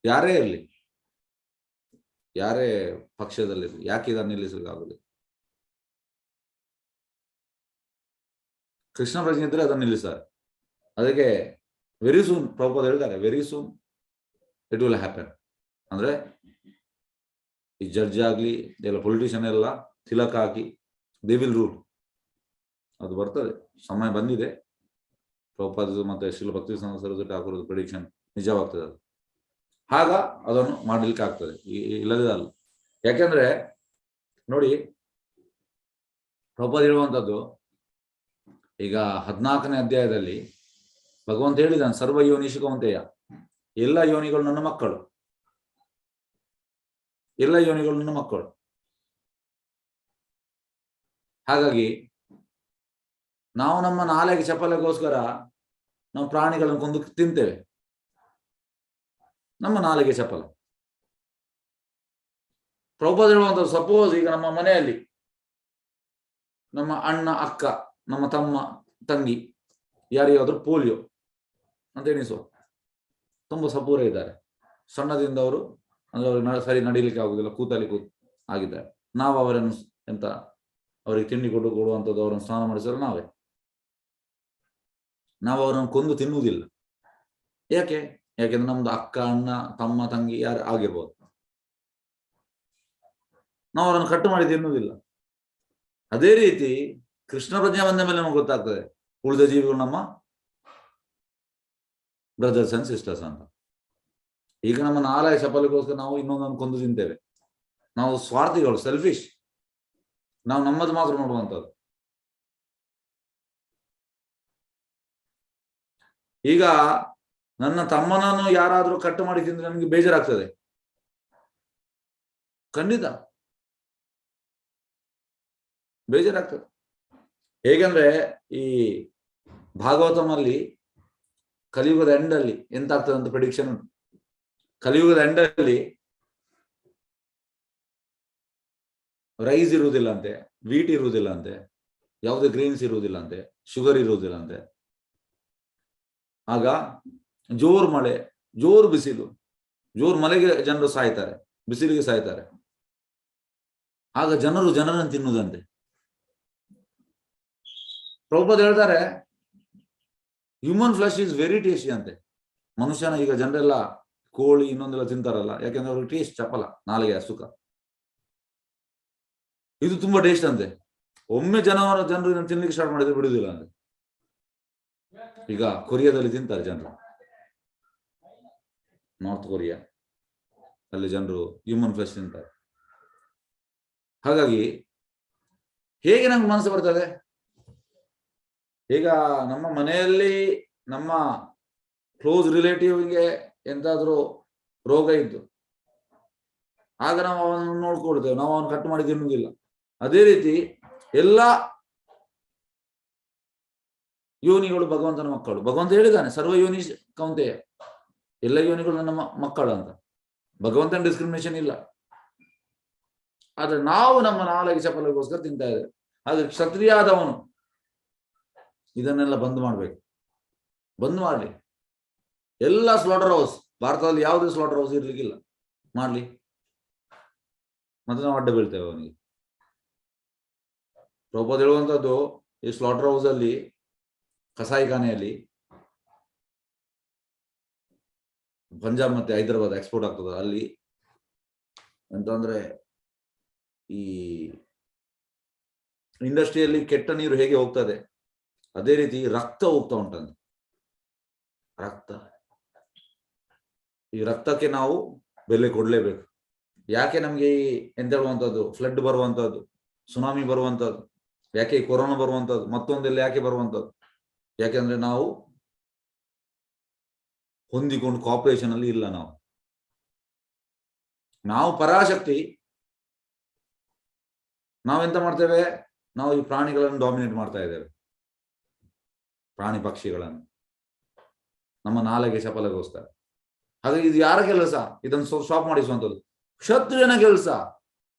ಯಾರೇ ಇರಲಿ, ಯಾರೇ ಪಕ್ಷದಲ್ಲಿರಲಿ, ಯಾಕೆ ಇದನ್ನು ನಿಲ್ಲಿಸಲಿಕ್ಕೆ ಆಗುದಿಲ್ಲ? ಕೃಷ್ಣ ಪ್ರಜ್ಞೆ ಇದ್ರೆ ಅದನ್ನು ನಿಲ್ಲಿಸ್ತಾರೆ. ಅದಕ್ಕೆ ವೆರಿ ಸೂನ್ ಪ್ರಭುಪಾದ ಹೇಳ್ತಾರೆ, very soon it will happen. ಅಂದ್ರೆ ಈ ಜಡ್ಜ್ ಆಗ್ಲಿ ಎಲ್ಲ ಪೊಲಿಟಿಷಿಯನ್ ಎಲ್ಲ ತಿಲಕ ಹಾಕಿ ದೇ ವಿಲ್ ರೂಲ್. ಅದು ಬರ್ತದೆ, ಸಮಯ ಬಂದಿದೆ. ಪ್ರಭುಪಾದ ಮತ್ತೆ ಶ್ರೀಲ ಭಕ್ತಿ ಸರಸ್ವತಿ ಠಾಕೂರದ ಪ್ರಿಡಿಕ್ಷನ್ ನಿಜವಾಗ್ತದೆ. ಅದು ಆಗ ಅದನ್ನು ಮಾಡಲಿಕ್ಕೆ ಆಗ್ತದೆ, ಇಲ್ಲದೆ ಅಲ್ಲ. ಯಾಕೆಂದ್ರೆ ನೋಡಿ, ಪ್ರಭುಪಾದ ಹೇಳುವಂಥದ್ದು ಈಗ 14ನೇ ಅಧ್ಯಾಯದಲ್ಲಿ ಭಗವಂತ ಹೇಳಿದಾನೆ, ಸರ್ವ ಯೋನಿಷು ಕೌಂತೆಯ, ಎಲ್ಲ ಯೋನಿಗಳು ನನ್ನ ಮಕ್ಕಳು, ಎಲ್ಲ ಯೋನಿಗಳು ನನ್ನ ಮಕ್ಕಳು. ಹಾಗಾಗಿ ನಾವು ನಮ್ಮ ನಾಲೆಗೆ ಚಪಲೆಗೋಸ್ಕರ ನಾವು ಪ್ರಾಣಿಗಳನ್ನು ಕೊಂದು ತಿಂತೇವೆ. ನಮ್ಮ ನಾಲೆಗೆ ಚಪಲ. ಪ್ರಭುಪಾದ ಹೇಳುವಂಥದ್ದು, ಸಪೋಸ್ ಈಗ ನಮ್ಮ ಮನೆಯಲ್ಲಿ ನಮ್ಮ ಅಣ್ಣ, ಅಕ್ಕ, ನಮ್ಮ ತಮ್ಮ, ತಂಗಿ ಯಾರಿಗಾದ್ರೂ ಪೋಲಿಯೋ ಅಂತ ಎಣಿಸುವ, ತುಂಬಾ ಸಪೂರ ಇದ್ದಾರೆ, ಸಣ್ಣದಿಂದ ಅವರು ಅಂದ್ರೆ ಅವ್ರಿಗೆ ಸರಿ ನಡೀಲಿಕ್ಕೆ ಆಗುದಿಲ್ಲ, ಕೂತಲ್ಲಿ ಆಗಿದ್ದಾರೆ. ನಾವು ಅವರನ್ನು ಎಂತ ಅವರಿಗೆ ತಿಂಡಿ ಕೊಡುವಂಥದ್ದು, ಅವರನ್ನು ಸ್ನಾನ ಮಾಡಿಸಲು ನಾವೇ. ನಾವು ಅವರನ್ನು ಕೊಂದು ತಿನ್ನುವುದಿಲ್ಲ. ಯಾಕೆಂದ್ರೆ ನಮ್ದು ಅಕ್ಕ, ಅಣ್ಣ, ತಮ್ಮ, ತಂಗಿ ಯಾರು ಆಗಿರ್ಬೋದು, ನಾವು ಅವರನ್ನು ಕಟ್ಟು ಮಾಡಿ ತಿನ್ನುವುದಿಲ್ಲ. ಅದೇ ರೀತಿ ಕೃಷ್ಣ ಪ್ರಜ್ಞೆ ಬಂದ ಮೇಲೆ ನಮ್ಗೆ ಗೊತ್ತಾಗ್ತದೆ, ಉಳಿದ ಜೀವಿಗಳು ನಮ್ಮ ಬ್ರದರ್ಸ್ ಅಂಡ್ ಸಿಸ್ಟರ್ಸ್ ಅಂತ. ಈಗ ನಮ್ಮ ನಾಲೆಯ ಚಪಲಿಗೋಸ್ಕರ ನಾವು ಇನ್ನೊಂದನ್ನು ಕೊಂದು ತಿಂತೇವೆ. ನಾವು ಸ್ವಾರ್ಥಿಗಳು, ಸೆಲ್ಫಿಶ್. ನಾವು ನಮ್ಮದು ಮಾತ್ರ ನೋಡುವಂಥದ್ದು. ಈಗ ನನ್ನ ತಮ್ಮನನ್ನು ಯಾರಾದ್ರೂ ಕಟ್ಟು ಮಾಡಿ ತಿಂದ್ರೆ ನನಗೆ ಬೇಜಾರಾಗ್ತದೆ, ಖಂಡಿತ ಬೇಜಾರಾಗ್ತದೆ. ಹೇಗೆಂದ್ರೆ ಈ ಭಾಗವತಮಲ್ಲಿ ಕಲಿಯುಗದ ಎಂಡಲ್ಲಿ ಎಂತ ಆಗ್ತದೆ ಅಂತ ಪ್ರಿಡಿಕ್ಷನ್ ಉಂಟು. ಕಲಿಯುಗದ ಎಂಡಲ್ಲಿ ರೈಸ್ ಇರುವುದಿಲ್ಲ ಅಂತೆ, ವೀಟ್ ಇರುವುದಿಲ್ಲ ಅಂತೆ, ಯಾವುದೇ ಗ್ರೀನ್ಸ್ ಇರುವುದಿಲ್ಲ ಅಂತೆ, ಶುಗರ್ ಇರುವುದಿಲ್ಲ ಅಂತೆ. ಆಗ ಜೋರು ಮಳೆ, ಜೋರು ಬಿಸಿಲು, ಜೋರು ಮಳೆಗೆ ಜನರು ಸಾಯ್ತಾರೆ, ಬಿಸಿಲಿಗೆ ಸಾಯ್ತಾರೆ. ಆಗ ಜನರನ್ನು ತಿನ್ನುವುದಂತೆ. ಪ್ರಭುಪಾದ ಹೇಳ್ತಾರೆ, human flesh is very tasty ಅಂತೆ. ಮನುಷ್ಯನ ಈಗ ಜನರೆಲ್ಲ ಕೋಳಿ ಇನ್ನೊಂದೆಲ್ಲ ತಿಂತಾರಲ್ಲ, ಯಾಕೆಂದ್ರೆ ಅವ್ರಿಗೆ ಟೇಸ್ಟ್ ಚಪಲ, ನಾಲಿಗೆ ಸುಖ. ಇದು ತುಂಬಾ ಟೇಸ್ಟ್ ಅಂತೆ. ಒಮ್ಮೆ ಜನರು ತಿನ್ಲಿಕ್ಕೆ ಸ್ಟಾರ್ಟ್ ಮಾಡಿದ್ರೆ ಬಿಡುದಿಲ್ಲ ಅಂತೆ. ಈಗ ಕೊರಿಯಾದಲ್ಲಿ ತಿಂತಾರೆ ಜನರು, ನಾರ್ತ್ ಕೊರಿಯಾ ಅಲ್ಲಿ ಜನರು ಹ್ಯೂಮನ್ ಫ್ಲೆಶ್ ತಿಂತಾರೆ. ಹಾಗಾಗಿ ಹೇಗೆ ನಮ್ಗೆ ಮನಸ್ಸು ಬರ್ತದೆ? ಈಗ ನಮ್ಮ ಮನೆಯಲ್ಲಿ ನಮ್ಮ ಕ್ಲೋಸ್ ರಿಲೇಟಿವ್ಗೆ ಎಂತಾದ್ರೂ ರೋಗ ಇದ್ದು ಆಗ ನಾವು ಅವನನ್ನು ನೋಡ್ಕೊಳ್ತೇವೆ, ನಾವು ಅವನು ಕಟ್ ಮಾಡಿ ತಿನ್ನುವುದಿಲ್ಲ. ಅದೇ ರೀತಿ ಎಲ್ಲ ಯೋನಿಗಳು ಭಗವಂತನ ಮಕ್ಕಳು. ಭಗವಂತ ಹೇಳಿದ್ದಾನೆ ಸರ್ವ ಯೋನಿ ಕೌಂತೆಯ, ಎಲ್ಲ ಯೋನಿಗಳು ನನ್ನ ಮಕ್ಕಳು ಅಂತ. ಭಗವಂತನ ಡಿಸ್ಕ್ರಿಮಿನೇಷನ್ ಇಲ್ಲ. ಆದ್ರೆ ನಾವು ನಮ್ಮ ನಾಲಿಗೆ ಚಪಲಗೋಸ್ಕರ ತಿಂತಾ ಇದ್ದೇವೆ. ಹಾಗೆ ಕ್ಷತ್ರಿಯ ಆದವನು ಇದನ್ನೆಲ್ಲ ಬಂದ್ ಮಾಡ್ಬೇಕು, ಬಂದ್ ಮಾಡ್ಲಿ. ಎಲ್ಲ ಸ್ಲಾಟರ್ ಹೌಸ್, ಭಾರತದಲ್ಲಿ ಯಾವುದೇ ಸ್ಲಾಟರ್ ಹೌಸ್ ಇರ್ಲಿಕ್ಕಿಲ್ಲ, ಮಾಡ್ಲಿ. ಮತ್ತೆ ನಾವು ಅಡ್ಡ ಬೀಳ್ತೇವೆ ಅವನಿಗೆ. ಪ್ರಭುಪಾದ ಹೇಳುವಂತದ್ದು, ಈ ಸ್ಲಾಟರ್ ಹೌಸ್ ಅಲ್ಲಿ, ಕಸಾಯಿಖಾನೆಯಲ್ಲಿ ಪಂಜಾಬ್ ಮತ್ತೆ ಹೈದರಾಬಾದ್ ಎಕ್ಸ್ಪೋರ್ಟ್ ಆಗ್ತದೆ, ಅಲ್ಲಿ ಎಂತಂದ್ರೆ ಈ ಇಂಡಸ್ಟ್ರಿಯಲ್ಲಿ ಕೆಟ್ಟ ನೀರು ಹೇಗೆ ಹೋಗ್ತದೆ ಅದೇ ರೀತಿ ರಕ್ತ ಹೋಗ್ತಾ ಉಂಟಂತೆ. ರಕ್ತ, ಈ ರಕ್ತಕ್ಕೆ ನಾವು ಬೆಲೆ ಕೊಡ್ಲೇಬೇಕು. ಯಾಕೆ ನಮ್ಗೆ ಈ ಎಂತ ಹೇಳುವಂತದ್ದು ಫ್ಲಡ್ ಬರುವಂತದ್ದು, ಸುನಾಮಿ ಬರುವಂತದ್ದು, ಯಾಕೆ ಕೊರೋನಾ ಬರುವಂತದ್ದು, ಮತ್ತೊಂದೆಲ್ಲ ಯಾಕೆ ಬರುವಂತದ್ದು? ಯಾಕೆಂದ್ರೆ ನಾವು ಹೊಂದಿಕೊಂಡು ಕಾಪರೇಷನ್ ಅಲ್ಲಿ ಇಲ್ಲ. ನಾವು ಪರಾಶಕ್ತಿ, ನಾವೆಂತ ಮಾಡ್ತೇವೆ, ನಾವು ಈ ಪ್ರಾಣಿಗಳನ್ನು ಡಾಮಿನೇಟ್ ಮಾಡ್ತಾ ಇದ್ದೇವೆ, ಪ್ರಾಣಿ ಪಕ್ಷಿಗಳನ್ನು, ನಮ್ಮ ನಾಲೆಗೆ ಚಪಲಗೋಸ್ಕರ. ಹಾಗಾಗಿ ಇದು ಯಾರ ಕೆಲಸ? ಇದನ್ನು ಸ್ಟಾಪ್ ಮಾಡಿಸುವಂಥದ್ದು ಕ್ಷತ್ರಿಯನ ಕೆಲಸ.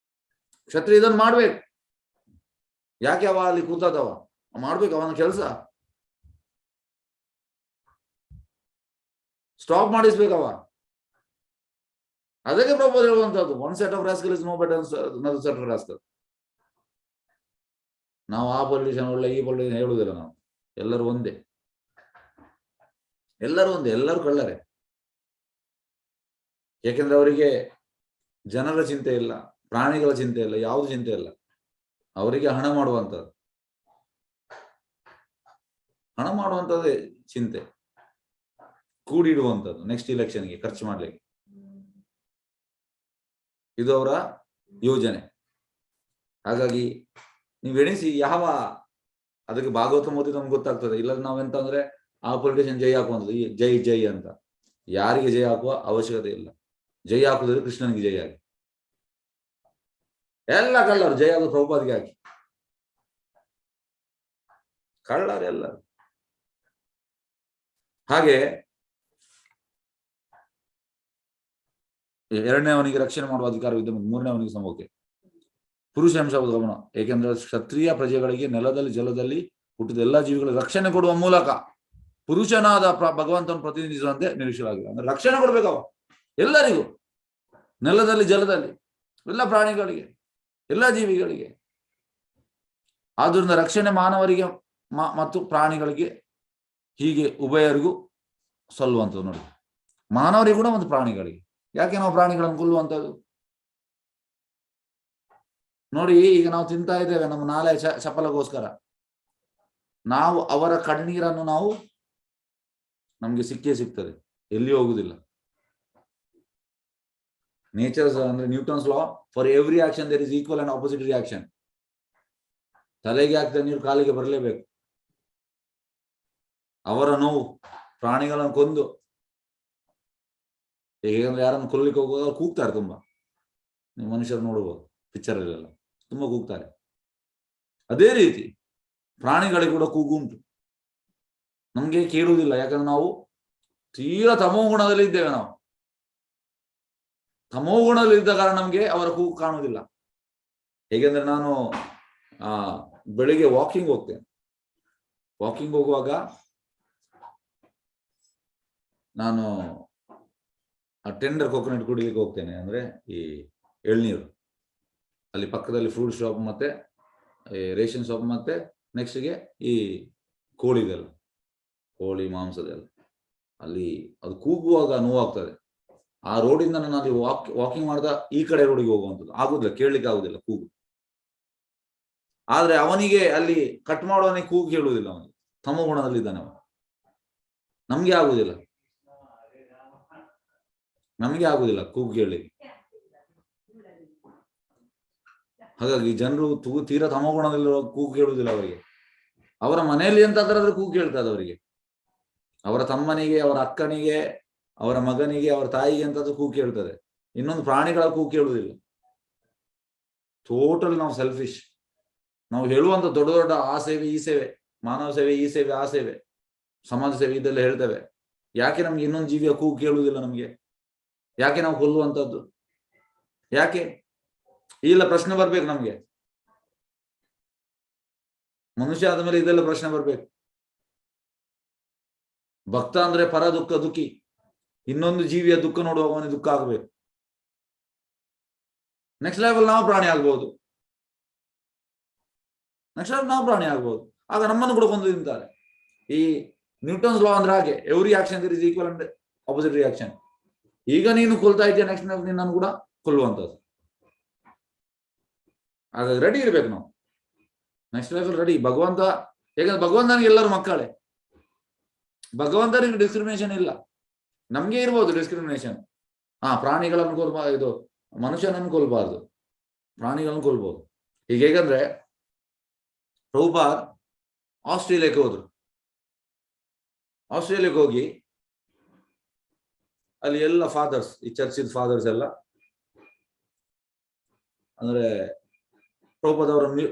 ಕ್ಷತ್ರಿಯ ಇದನ್ನು ಮಾಡ್ಬೇಕು. ಯಾಕೆ ಅವ ಅಲ್ಲಿ ಕೂತದವ ಮಾಡ್ಬೇಕು, ಅವನ ಕೆಲಸ ಸ್ಟಾಪ್ ಮಾಡಿಸ್ಬೇಕವ. ಅದಕ್ಕೆ ಪ್ರಪೋಸ್ ಹೇಳುವಂತದ್ದು, one set of rascal is no better another set of rascal. ನಾವು ಆ ಪೊಲಿಟಿಷನ್ ಒಳ್ಳೆ, ಈ ಪೊಲಿಟಿಷನ್ ಹೇಳುವುದಿಲ್ಲ. ನಾವು ಎಲ್ಲರೂ ಒಂದೇ, ಎಲ್ಲರೂ ಒಂದೇ, ಎಲ್ಲರೂ ಕಳ್ಳರೆ. ಯಾಕೆಂದ್ರೆ ಅವರಿಗೆ ಜನರ ಚಿಂತೆ ಇಲ್ಲ, ಪ್ರಾಣಿಗಳ ಚಿಂತೆ ಇಲ್ಲ, ಯಾವುದು ಚಿಂತೆ ಇಲ್ಲ. ಅವರಿಗೆ ಹಣ ಮಾಡುವಂಥದ್ದು, ಹಣ ಮಾಡುವಂಥದ್ದೇ ಚಿಂತೆ, ಕೂಡಿಡುವಂಥದ್ದು ನೆಕ್ಸ್ಟ್ ಇಲೆಕ್ಷನ್ಗೆ ಖರ್ಚು ಮಾಡ್ಲಿಕ್ಕೆ. ಇದು ಅವರ ಯೋಜನೆ. ಹಾಗಾಗಿ ನೀವು ಎಣಿಸಿ ಯಾವ, ಅದಕ್ಕೆ ಭಾಗವತ ಓದಿ ನಮ್ಗೆ ಗೊತ್ತಾಗ್ತದೆ. ಇಲ್ಲದ್ರೆ ನಾವೆಂತ ಅಂದ್ರೆ ಆ ಪೊಲಿಟಿಷಿಯನ್ ಜೈ ಹಾಕುವಂಥದ್ದು, ಜೈ ಜೈ ಅಂತ. ಯಾರಿಗೆ ಜೈ ಹಾಕುವ ಅವಶ್ಯಕತೆ ಇಲ್ಲ. ಜೈ ಹಾಕುವುದ್ರೆ ಕೃಷ್ಣನಿಗೆ ಜೈ ಹಾಕಿ. ಎಲ್ಲ ಕಳ್ಳರು, ಜೈ ಹಾಕುದು ಪ್ರಭುಪಾದಿಗೆ ಹಾಕಿ. ಕಳ್ಳರು ಎಲ್ಲರು. ಹಾಗೆ ಎರಡನೇ ಅವನಿಗೆ ರಕ್ಷಣೆ ಮಾಡುವ ಅಧಿಕಾರವಿದ್ದ, ಮೂರನೇ ಅವನಿಗೆ ಸಮೋಕೆ ಪುರುಷ ಅಂಶ ಗಮನ. ಏಕೆಂದ್ರೆ ಕ್ಷತ್ರಿಯ ಪ್ರಜೆಗಳಿಗೆ ನೆಲದಲ್ಲಿ ಜಲದಲ್ಲಿ ಹುಟ್ಟಿದ ಎಲ್ಲಾ ಜೀವಿಗಳಿಗೆ ರಕ್ಷಣೆ ಕೊಡುವ ಮೂಲಕ ಪುರುಷನಾದ ಭಗವಂತನ ಪ್ರತಿನಿಧಿಸುವಂತೆ ನಿರೀಕ್ಷಲಾಗಿದೆ. ಅಂದ್ರೆ ರಕ್ಷಣೆ ಕೊಡ್ಬೇಕವ ಎಲ್ಲರಿಗೂ, ನೆಲದಲ್ಲಿ ಜಲದಲ್ಲಿ, ಎಲ್ಲ ಪ್ರಾಣಿಗಳಿಗೆ, ಎಲ್ಲ ಜೀವಿಗಳಿಗೆ. ಆದ್ರಿಂದ ರಕ್ಷಣೆ ಮಾನವರಿಗೆ ಮತ್ತು ಪ್ರಾಣಿಗಳಿಗೆ, ಹೀಗೆ ಉಭಯರಿಗೂ ಸಲ್ಲುವಂಥದ್ದು. ನೋಡಿ, ಮಾನವರಿಗೂ ಕೂಡ ಮತ್ತು ಪ್ರಾಣಿಗಳಿಗೆ. ಯಾಕೆ ನಾವು ಪ್ರಾಣಿಗಳನ್ನು ಕೊಲ್ಲುವಂಥದ್ದು? ನೋಡಿ, ಈಗ ನಾವು ತಿಂತಾ ಇದ್ದೇವೆ ನಮ್ಮ ನಾಲೆ ಚಪಲಗೋಸ್ಕರ. ನಾವು ಅವರ ಕಣ್ಣೀರನ್ನು ನಮ್ಗೆ ಸಿಕ್ಕೇ ಸಿಗ್ತದೆ, ಎಲ್ಲಿ ಹೋಗುದಿಲ್ಲ. ನೇಚರ್ಸ್ ಅಂದ್ರೆ Newton's law, for every action there is equal and opposite reaction. ತಲೆಗೆ ಹಾಕ್ತಾ ನೀರು ಕಾಲಿಗೆ ಬರಲೇಬೇಕು. ಅವರ ನೋವು, ಪ್ರಾಣಿಗಳನ್ನು ಕೊಂದು, ಹೇಗಂದ್ರೆ ಯಾರನ್ನು ಕೊಲ್ಲಿಕ್ಕೆ ಹೋಗುವಾಗ ಕೂಗ್ತಾರೆ ತುಂಬಾ. ನೀವು ಮನುಷ್ಯರು ನೋಡಬಹುದು ಪಿಕ್ಚರ್ ಅಲ್ಲೆಲ್ಲ, ತುಂಬಾ ಕೂಗ್ತಾರೆ. ಅದೇ ರೀತಿ ಪ್ರಾಣಿಗಳಿಗೆ ಕೂಡ ಕೂಗು ಉಂಟು, ನಮ್ಗೆ ಕೇಳುವುದಿಲ್ಲ. ಯಾಕಂದ್ರೆ ನಾವು ತೀರಾ ತಮೋ ಗುಣದಲ್ಲಿ ಇದ್ದೇವೆ. ನಾವು ತಮೋ ಗುಣದಲ್ಲಿ ಇದ್ದ ಕಾರಣ ನಮ್ಗೆ ಅವರ ಕೂಗು ಕಾಣುವುದಿಲ್ಲ. ಹೇಗೆಂದ್ರೆ ನಾನು ಬೆಳಿಗ್ಗೆ ವಾಕಿಂಗ್ ಹೋಗ್ತೇನೆ. ವಾಕಿಂಗ್ ಹೋಗುವಾಗ ನಾನು ಟೆಂಡರ್ ಕೋಕೋನಟ್ ಕುಡಿಲಿಕ್ಕೆ ಹೋಗ್ತೇನೆ, ಅಂದ್ರೆ ಈ ಎಳ್ನೀರು. ಅಲ್ಲಿ ಪಕ್ಕದಲ್ಲಿ ಫ್ರೂಟ್ ಶಾಪ್ ಮತ್ತೆ ರೇಷನ್ ಶಾಪ್ ಮತ್ತೆ ನೆಕ್ಸ್ಟ್ಗೆ ಈ ಕೋಳಿದೆಲ್ಲ, ಕೋಳಿ ಮಾಂಸದೆಲ್ಲ. ಅಲ್ಲಿ ಅದು ಕೂಗುವಾಗ ನೋವಾಗ್ತದೆ. ಆ ರೋಡಿಂದ ನಾನು ಅಲ್ಲಿ ವಾಕಿಂಗ್ ಮಾಡ್ದ ಈ ಕಡೆ ರೋಡಿಗೆ ಹೋಗುವಂಥದ್ದು ಆಗುದಿಲ್ಲ, ಕೇಳಲಿಕ್ಕೆ ಆಗುದಿಲ್ಲ ಕೂಗು. ಆದ್ರೆ ಅವನಿಗೆ ಅಲ್ಲಿ ಕಟ್ ಮಾಡುವವನಿಗೆ ಕೂಗು ಕೇಳುವುದಿಲ್ಲ, ಅವನಿಗೆ ತಮೋ ಗುಣದಲ್ಲಿದ್ದಾನೆ ಅವನು. ನಮ್ಗೆ ಆಗುದಿಲ್ಲ, ನಮಗೆ ಆಗುದಿಲ್ಲ ಕೂಗು ಕೇಳಲಿಕ್ಕೆ. ಹಾಗಾಗಿ ಜನರು ತೀರಾ ತಮಗುಣದಲ್ಲಿರುವ ಕೂಗು ಕೇಳುವುದಿಲ್ಲ ಅವರಿಗೆ. ಅವರ ಮನೆಯಲ್ಲಿ ಎಂತಾದ್ರೂ ಕೂಗು ಕೇಳ್ತದೆ ಅವರಿಗೆ. ಅವರ ತಮ್ಮನಿಗೆ, ಅವರ ಅಕ್ಕನಿಗೆ, ಅವರ ಮಗನಿಗೆ, ಅವರ ತಾಯಿಗೆ ಎಂತಾದ್ರೂ ಕೂಗು ಕೇಳ್ತದೆ. ಇನ್ನೊಂದು ಪ್ರಾಣಿಗಳ ಕೂಗು ಕೇಳುವುದಿಲ್ಲ. ಟೋಟಲ್ ನಾವು ಸೆಲ್ಫಿಶ್. ನಾವು ಹೇಳುವಂತ ದೊಡ್ಡ ದೊಡ್ಡ ಆ ಸೇವೆ ಈ ಸೇವೆ, ಮಾನವ ಸೇವೆ ಈ ಸೇವೆ ಆ ಸೇವೆ, ಸಮಾಜ ಸೇವೆ ಇದೆಲ್ಲ ಹೇಳ್ತೇವೆ. ಯಾಕೆ ನಮ್ಗೆ ಇನ್ನೊಂದು ಜೀವಿಯ ಕೂಗು ಕೇಳುವುದಿಲ್ಲ? ನಮ್ಗೆ ಯಾಕೆ ನಾವು ಕೊಲ್ಲುವಂತದ್ದು? ಯಾಕೆ? ಇಲ್ಲ ಪ್ರಶ್ನೆ ಬರ್ಬೇಕು ನಮ್ಗೆ. ಮನುಷ್ಯ ಆದ ಮೇಲೆ ಇದೆಲ್ಲ ಪ್ರಶ್ನೆ ಬರ್ಬೇಕು. ಭಕ್ತ ಅಂದ್ರೆ ಪರ ದುಃಖ ದುಃಖಿ. ಇನ್ನೊಂದು ಜೀವಿಯ ದುಃಖ ನೋಡುವಾಗ ಅವನಿಗೆ ದುಃಖ ಆಗಬೇಕು. ನೆಕ್ಸ್ಟ್ ಲೆವೆಲ್ ನಾವು ಪ್ರಾಣಿ ಆಗ್ಬಹುದು. ನೆಕ್ಸ್ಟ್ ಲೆವೆಲ್ ನಾವು ಪ್ರಾಣಿ ಆಗ್ಬಹುದು. ಆಗ ನಮ್ಮನ್ನು ಕೂಡ ಕೊಂದು ತಿಂತಾರೆ. ಈ ನ್ಯೂಟನ್ಸ್ ಲಾ ಅಂದ್ರೆ ಹಾಗೆ, every action is equal and opposite reaction. ಈಗ ನೀನು ಕೊಲ್ತಾ ಇದೆಯಾ, ನೆಕ್ಸ್ಟ್ ನಿನ್ನನ್ನು ಕೂಡ ಕೊಲ್ಲುವಂಥದ್ದು. ಹಾಗಾಗಿ ರೆಡಿ ಇರ್ಬೇಕು ನಾವು. Next life ready. ಭಗವಂತ, ಯಾಕಂದ್ರೆ ಭಗವಂತನಿಗೆ ಎಲ್ಲರೂ ಮಕ್ಕಳೇ. ಭಗವಂತನಿಗೆ ಡಿಸ್ಕ್ರಿಮಿನೇಷನ್ ಇಲ್ಲ. ನಮ್ಗೆ ಇರ್ಬೋದು ಡಿಸ್ಕ್ರಿಮಿನೇಷನ್. ಪ್ರಾಣಿಗಳನ್ನು ಕೊಲ್ಬಾರ್ದು, ಇದು ಮನುಷ್ಯನನ್ನು ಕೊಲ್ಬಾರ್ದು, ಪ್ರಾಣಿಗಳನ್ನು ಕೊಲ್ಬಹುದು. ಈಗ ಹೇಗಂದ್ರೆ ಪ್ರಭುಪಾದ್ ಆಸ್ಟ್ರೇಲಿಯಾಕ್ಕೆ ಹೋದ್ರು. ಆಸ್ಟ್ರೇಲಿಯಾಕ್ಕೆ ಹೋಗಿ ಅಲ್ಲಿ ಎಲ್ಲ ಫಾದರ್ಸ್, ಈ ಚರ್ಚಿದ ಫಾದರ್ಸ್ ಎಲ್ಲ, ಅಂದ್ರೆ ಪ್ರಭುಪಾದ್ ಅವರನ್ನು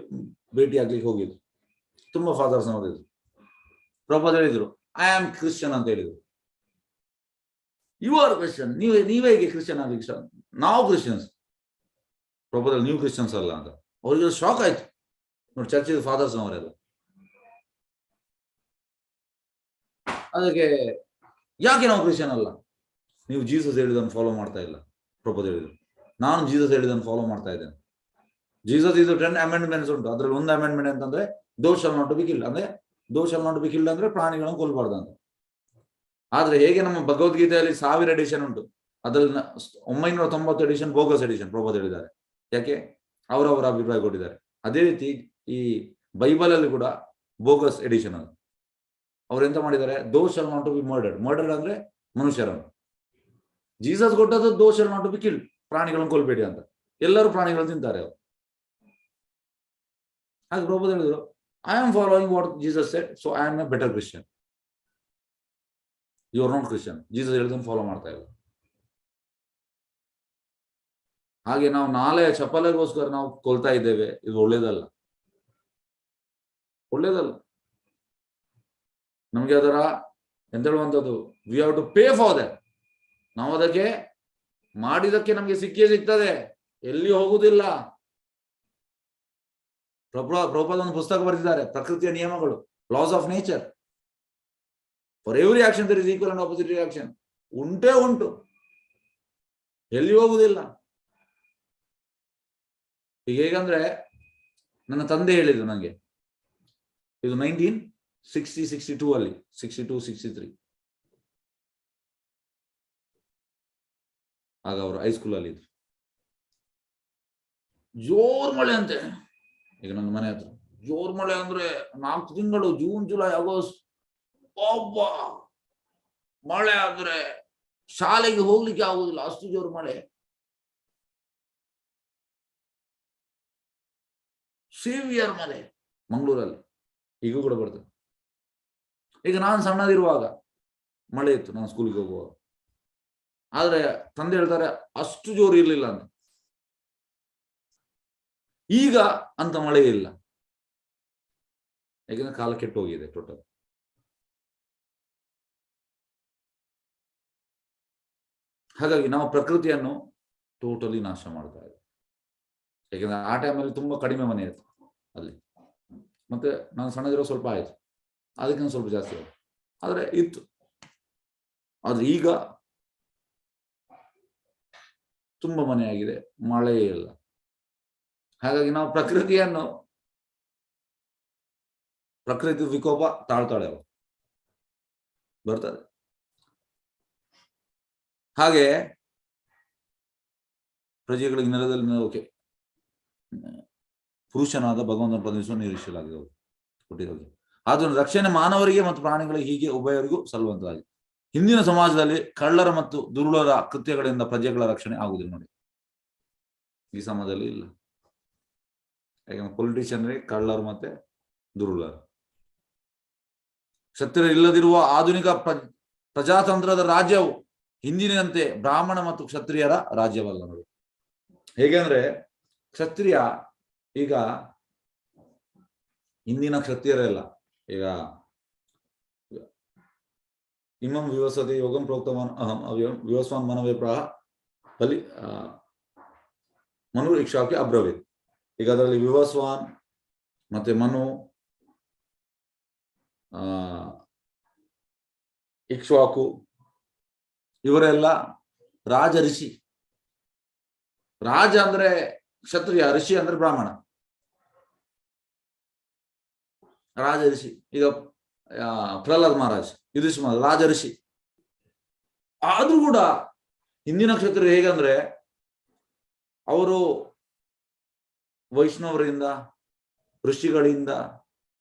ಭೇಟಿ ಆಗ್ಲಿಕ್ಕೆ ಹೋಗಿದ್ರು. ತುಂಬಾ ಫಾದರ್ಸ್ ನೋಡಿದ್ರು. ಪ್ರಭುಪಾದ್ ಹೇಳಿದ್ರು, ಐ ಆಮ್ ಕ್ರಿಶ್ಚಿಯನ್ ಅಂತ ಹೇಳಿದ್ರು. ಯು ಆರ್ ಕ್ರಿಶ್ಚಿಯನ್, ನೀವೇ ಹೇಗೆ ಕ್ರಿಶ್ಚಿಯನ್ ಆಗ್ಲಿಕ್ಕೆ? ನಾವು ಕ್ರಿಶ್ಚಿಯನ್ಸ್. ಪ್ರಭುಪಾದ್ ನೀವು ಕ್ರಿಶ್ಚಿಯನ್ಸ್ ಅಲ್ಲ ಅಂತ. ಅವ್ರಿಗೆ ಶಾಕ್ ಆಯ್ತು. ನೋಡಿ, ಚರ್ಚಿದ ಫಾದರ್ಸ್ ಅವರೆಲ್ಲ. ಅದಕ್ಕೆ ಯಾಕೆ ನಾವು ಕ್ರಿಶ್ಚಿಯನ್ ಅಲ್ಲ? ನೀವು ಜೀಸಸ್ ಹೇಳಿದನ್ನು ಫಾಲೋ ಮಾಡ್ತಾ ಇಲ್ಲ. ಪ್ರಭುಪಾದ್ ಹೇಳಿದ್ರು, ನಾನು ಜೀಸಸ್ ಹೇಳಿದನ್ನು ಫಾಲೋ ಮಾಡ್ತಾ ಇದ್ದೇನೆ. ಜೀಸಸ್ ಇದು 10 ಅಮೆಂಡ್ಮೆಂಟ್ಸ್ ಉಂಟು. ಅದ್ರಲ್ಲಿ ಒಂದು ಅಮೆಂಡ್ಮೆಂಟ್ ಅಂತಂದ್ರೆ ದೋಷ ನಾಟ್ ಟು ಬಿ ಕಿಲ್ಡ್. ಅಂದ್ರೆ ದೋಷ ನಾಟ್ ಟು ಬಿ ಕಿಲ್ಡ್ ಅಂದ್ರೆ ಪ್ರಾಣಿಗಳನ್ನು ಕೊಲ್ಬಾರ್ದು ಅಂತ. ಆದ್ರೆ ಹೇಗೆ ನಮ್ಮ ಭಗವದ್ಗೀತೆಯಲ್ಲಿ 1000 ಎಡಿಷನ್ ಉಂಟು, ಅದ್ರಲ್ಲಿ 990 ಎಡಿಷನ್ ಬೋಗಸ್ ಎಡಿಷನ್ ಪ್ರಭುಪಾದ್ ಹೇಳಿದ್ದಾರೆ. ಯಾಕೆ? ಅವರವರ ಅಭಿಪ್ರಾಯ ಕೊಟ್ಟಿದ್ದಾರೆ. ಅದೇ ರೀತಿ ಈ ಬೈಬಲ್ ಅಲ್ಲಿ ಕೂಡ ಬೋಗಸ್ ಎಡಿಷನ್ ಅದು. ಅವ್ರು ಎಂತ ಮಾಡಿದ್ದಾರೆ? ದೋಷ not to be murdered. Murdered ಅಂದ್ರೆ ಮನುಷ್ಯರನ್ನು. ಜೀಸಸ್ ಕೊಟ್ಟದ್ದು ದೋಷ ನಾಟ್ ಟು ಬಿ ಕಿಲ್ಡ್, ಪ್ರಾಣಿಗಳನ್ನು ಕೊಲ್ಬೇಡಿ ಅಂತ. ಎಲ್ಲರೂ ಪ್ರಾಣಿಗಳನ್ನು ತಿಂತಾರೆ ಅವರು. ಹಾಗೆ ಪ್ರಭುಪಾದ್ ಹೇಳಿದ್ರು, I am following what Jesus said, so I am a better Christian. You are not Christian. Jesus ಹೇಳಿದನ್ನು ಫಾಲೋ ಮಾಡ್ತಾ ಇಲ್ಲ. ಹಾಗೆ ನಾವು ನಾಳೆ ಚಪ್ಪಲಿಗೋಸ್ಕರ ನಾವು ಕೊಲ್ತಾ ಇದ್ದೇವೆ, ಇದು ಒಳ್ಳೇದಲ್ಲ, ಒಳ್ಳೇದಲ್ಲ. ನಮ್ಗೆ ಅದರ ಎಂತ ಹೇಳುವಂಥದ್ದು, we have to pay for that. ನಾವು ಅದಕ್ಕೆ ಮಾಡಿದಕ್ಕೆ ನಮ್ಗೆ ಸಿಕ್ಕೇ ಸಿಗ್ತದೆ, ಎಲ್ಲಿ ಹೋಗುದಿಲ್ಲ. ಪ್ರಭುಪಾದ್ ಒಂದು ಪುಸ್ತಕ ಬರೆದಿದ್ದಾರೆ, ಪ್ರಕೃತಿಯ ನಿಯಮಗಳು, laws of nature. For every action there is equal and opposite reaction. ಉಂಟೇ ಉಂಟು, ಎಲ್ಲಿ ಹೋಗುದಿಲ್ಲ. ಈಗ ಹೇಗಂದ್ರೆ ನನ್ನ ತಂದೆ ಹೇಳಿದ್ರು ನಂಗೆ, ಇದು 1962 ಅಲ್ಲಿ, 62, 63 ಆಗ ಅವರು ಹೈಸ್ಕೂಲ್ ಅಲ್ಲಿ ಇದ್ರು. ಜೋರ್ ಮಳೆ ಅಂತೆ. ಈಗ ನನ್ನ ಮನೆ ಹತ್ರ ಜೋರ್ ಮಳೆ ಅಂದ್ರೆ 4 ತಿಂಗಳು, ಜೂನ್, ಜುಲೈ, ಆಗಸ್ಟ್, ಒಬ್ಬ ಮಳೆ ಆದ್ರೆ ಶಾಲೆಗೆ ಹೋಗ್ಲಿಕ್ಕೆ ಆಗುದಿಲ್ಲ, ಅಷ್ಟು ಜೋರು ಮಳೆ. ಸಿವಿಯರ್ ಮಳೆ ಮಂಗಳೂರಲ್ಲಿ ಈಗ ಕೂಡ ಬರ್ತದೆ. ಈಗ ನಾನು ಸಣ್ಣದಿರುವಾಗ ಮಳೆ ಇತ್ತು, ನಾನು ಸ್ಕೂಲಿಗೆ ಹೋಗುವಾಗ. ಆದ್ರೆ ತಂದೆ ಹೇಳ್ತಾರೆ ಅಷ್ಟು ಜೋರು ಇರ್ಲಿಲ್ಲ ಅಂತ. ಈಗ ಅಂತ ಮಳೆ ಇಲ್ಲ, ಯಾಕಂದ್ರೆ ಕಾಲ ಕೆಟ್ಟು ಹೋಗಿದೆ ಟೋಟಲ್. ಹಾಗಾಗಿ ನಾವು ಪ್ರಕೃತಿಯನ್ನು ಟೋಟಲಿ ನಾಶ ಮಾಡ್ತಾ ಇದ್ದೇವೆ. ಯಾಕಂದ್ರೆ ಆ ಟೈಮಲ್ಲಿ ತುಂಬಾ ಕಡಿಮೆ ಮನೆ ಇತ್ತು ಅಲ್ಲಿ. ಮತ್ತೆ ನಾನು ಸಣ್ಣದಿರೋ ಸ್ವಲ್ಪ ಆಯ್ತು, ಅದಕ್ಕಿಂತ ಸ್ವಲ್ಪ ಜಾಸ್ತಿ ಆಯ್ತು, ಆದ್ರೆ ಇತ್ತು. ಆದ್ರೆ ಈಗ ತುಂಬಾ ಮನೆ ಆಗಿದೆ, ಮಳೆಯೇ ಇಲ್ಲ. ಹಾಗಾಗಿ ನಾವು ಪ್ರಕೃತಿ ವಿಕೋಪ ತಾಳ್ತಾಳೆ, ಅವ ಬರ್ತದೆ. ಹಾಗೆ ಪ್ರಜೆಗಳಿಗೆ ನೆಲದಲ್ಲಿ ಓಕೆ ಪುರುಷನಾದ ಭಗವಂತನ ಪ್ರತಿನಿಧಿಸುವ ನಿರೀಕ್ಷೆಲಾಗಿದೆ ಕೊಟ್ಟಿರೋದು. ಆದ್ರೂ ರಕ್ಷಣೆ ಮಾನವರಿಗೆ ಮತ್ತು ಪ್ರಾಣಿಗಳಿಗೆ ಹೀಗೆ ಉಭಯರಿಗೂ ಸಲ್ಲುವಂತಾಗಿದೆ. ಹಿಂದಿನ ಸಮಾಜದಲ್ಲಿ ಕಳ್ಳರ ಮತ್ತು ದುರುಳರ ಕೃತ್ಯಗಳಿಂದ ಪ್ರಜೆಗಳ ರಕ್ಷಣೆ ಆಗುವುದಿಲ್ಲ ನೋಡಿ, ಈ ಸಮಾಜದಲ್ಲಿ ಇಲ್ಲ. ಯಾಕಂದ್ರೆ ಪೊಲಿಟಿಷಿಯನ್ ಕಳ್ಳರು ಮತ್ತೆ ದುರುಳರು. ಕ್ಷತ್ರಿಯರು ಇಲ್ಲದಿರುವ ಆಧುನಿಕ ಪ್ರಜಾತಂತ್ರದ ರಾಜ್ಯವು ಹಿಂದಿನಂತೆ ಬ್ರಾಹ್ಮಣ ಮತ್ತು ಕ್ಷತ್ರಿಯರ ರಾಜ್ಯವಲ್ಲ ನೋಡಿ. ಹೇಗೆಂದ್ರೆ ಕ್ಷತ್ರಿಯ ಈಗ ಹಿಂದಿನ ಕ್ಷತ್ರಿಯರೆಲ್ಲ ಈಗ ಇಮಂ ವಿವಸತೆ ಯೋಗಂ ಪ್ರೋಕ್ತವಾನ್ ಅಹಂ ಅವ್ಯಂ ವಿವಸ್ವಾನ್ ಮನವೇ ಪ್ರಾಹ ಬಲಿ ಮನು ಇಕ್ಷಾಕಿ ಅಬ್ರವೀತ್. ಈಗ ಅದರಲ್ಲಿ ವಿವಸ್ವಾನ್ ಮತ್ತೆ ಮನು ಇಕ್ಷ್ವಾಕು ಇವರೆಲ್ಲ ರಾಜ ಋಷಿ. ರಾಜ ಅಂದ್ರೆ ಕ್ಷತ್ರಿಯ, ಋಷಿ ಅಂದ್ರೆ ಬ್ರಾಹ್ಮಣ. ರಾಜ ಋಷಿ ಈಗ ಪ್ರಹ್ಲಾದ್ ಮಹಾರಾಜ್, ಯುಧಿಷ್ಠಿರ ಮಹಾರಾಜ್ ರಾಜ ಋಷಿ. ಆದ್ರೂ ಕೂಡ ಹಿಂದಿನ ಕ್ಷತ್ರಿಯರು ಹೇಗಂದ್ರೆ ಅವರು ವೈಷ್ಣವರಿಂದ, ಋಷಿಗಳಿಂದ,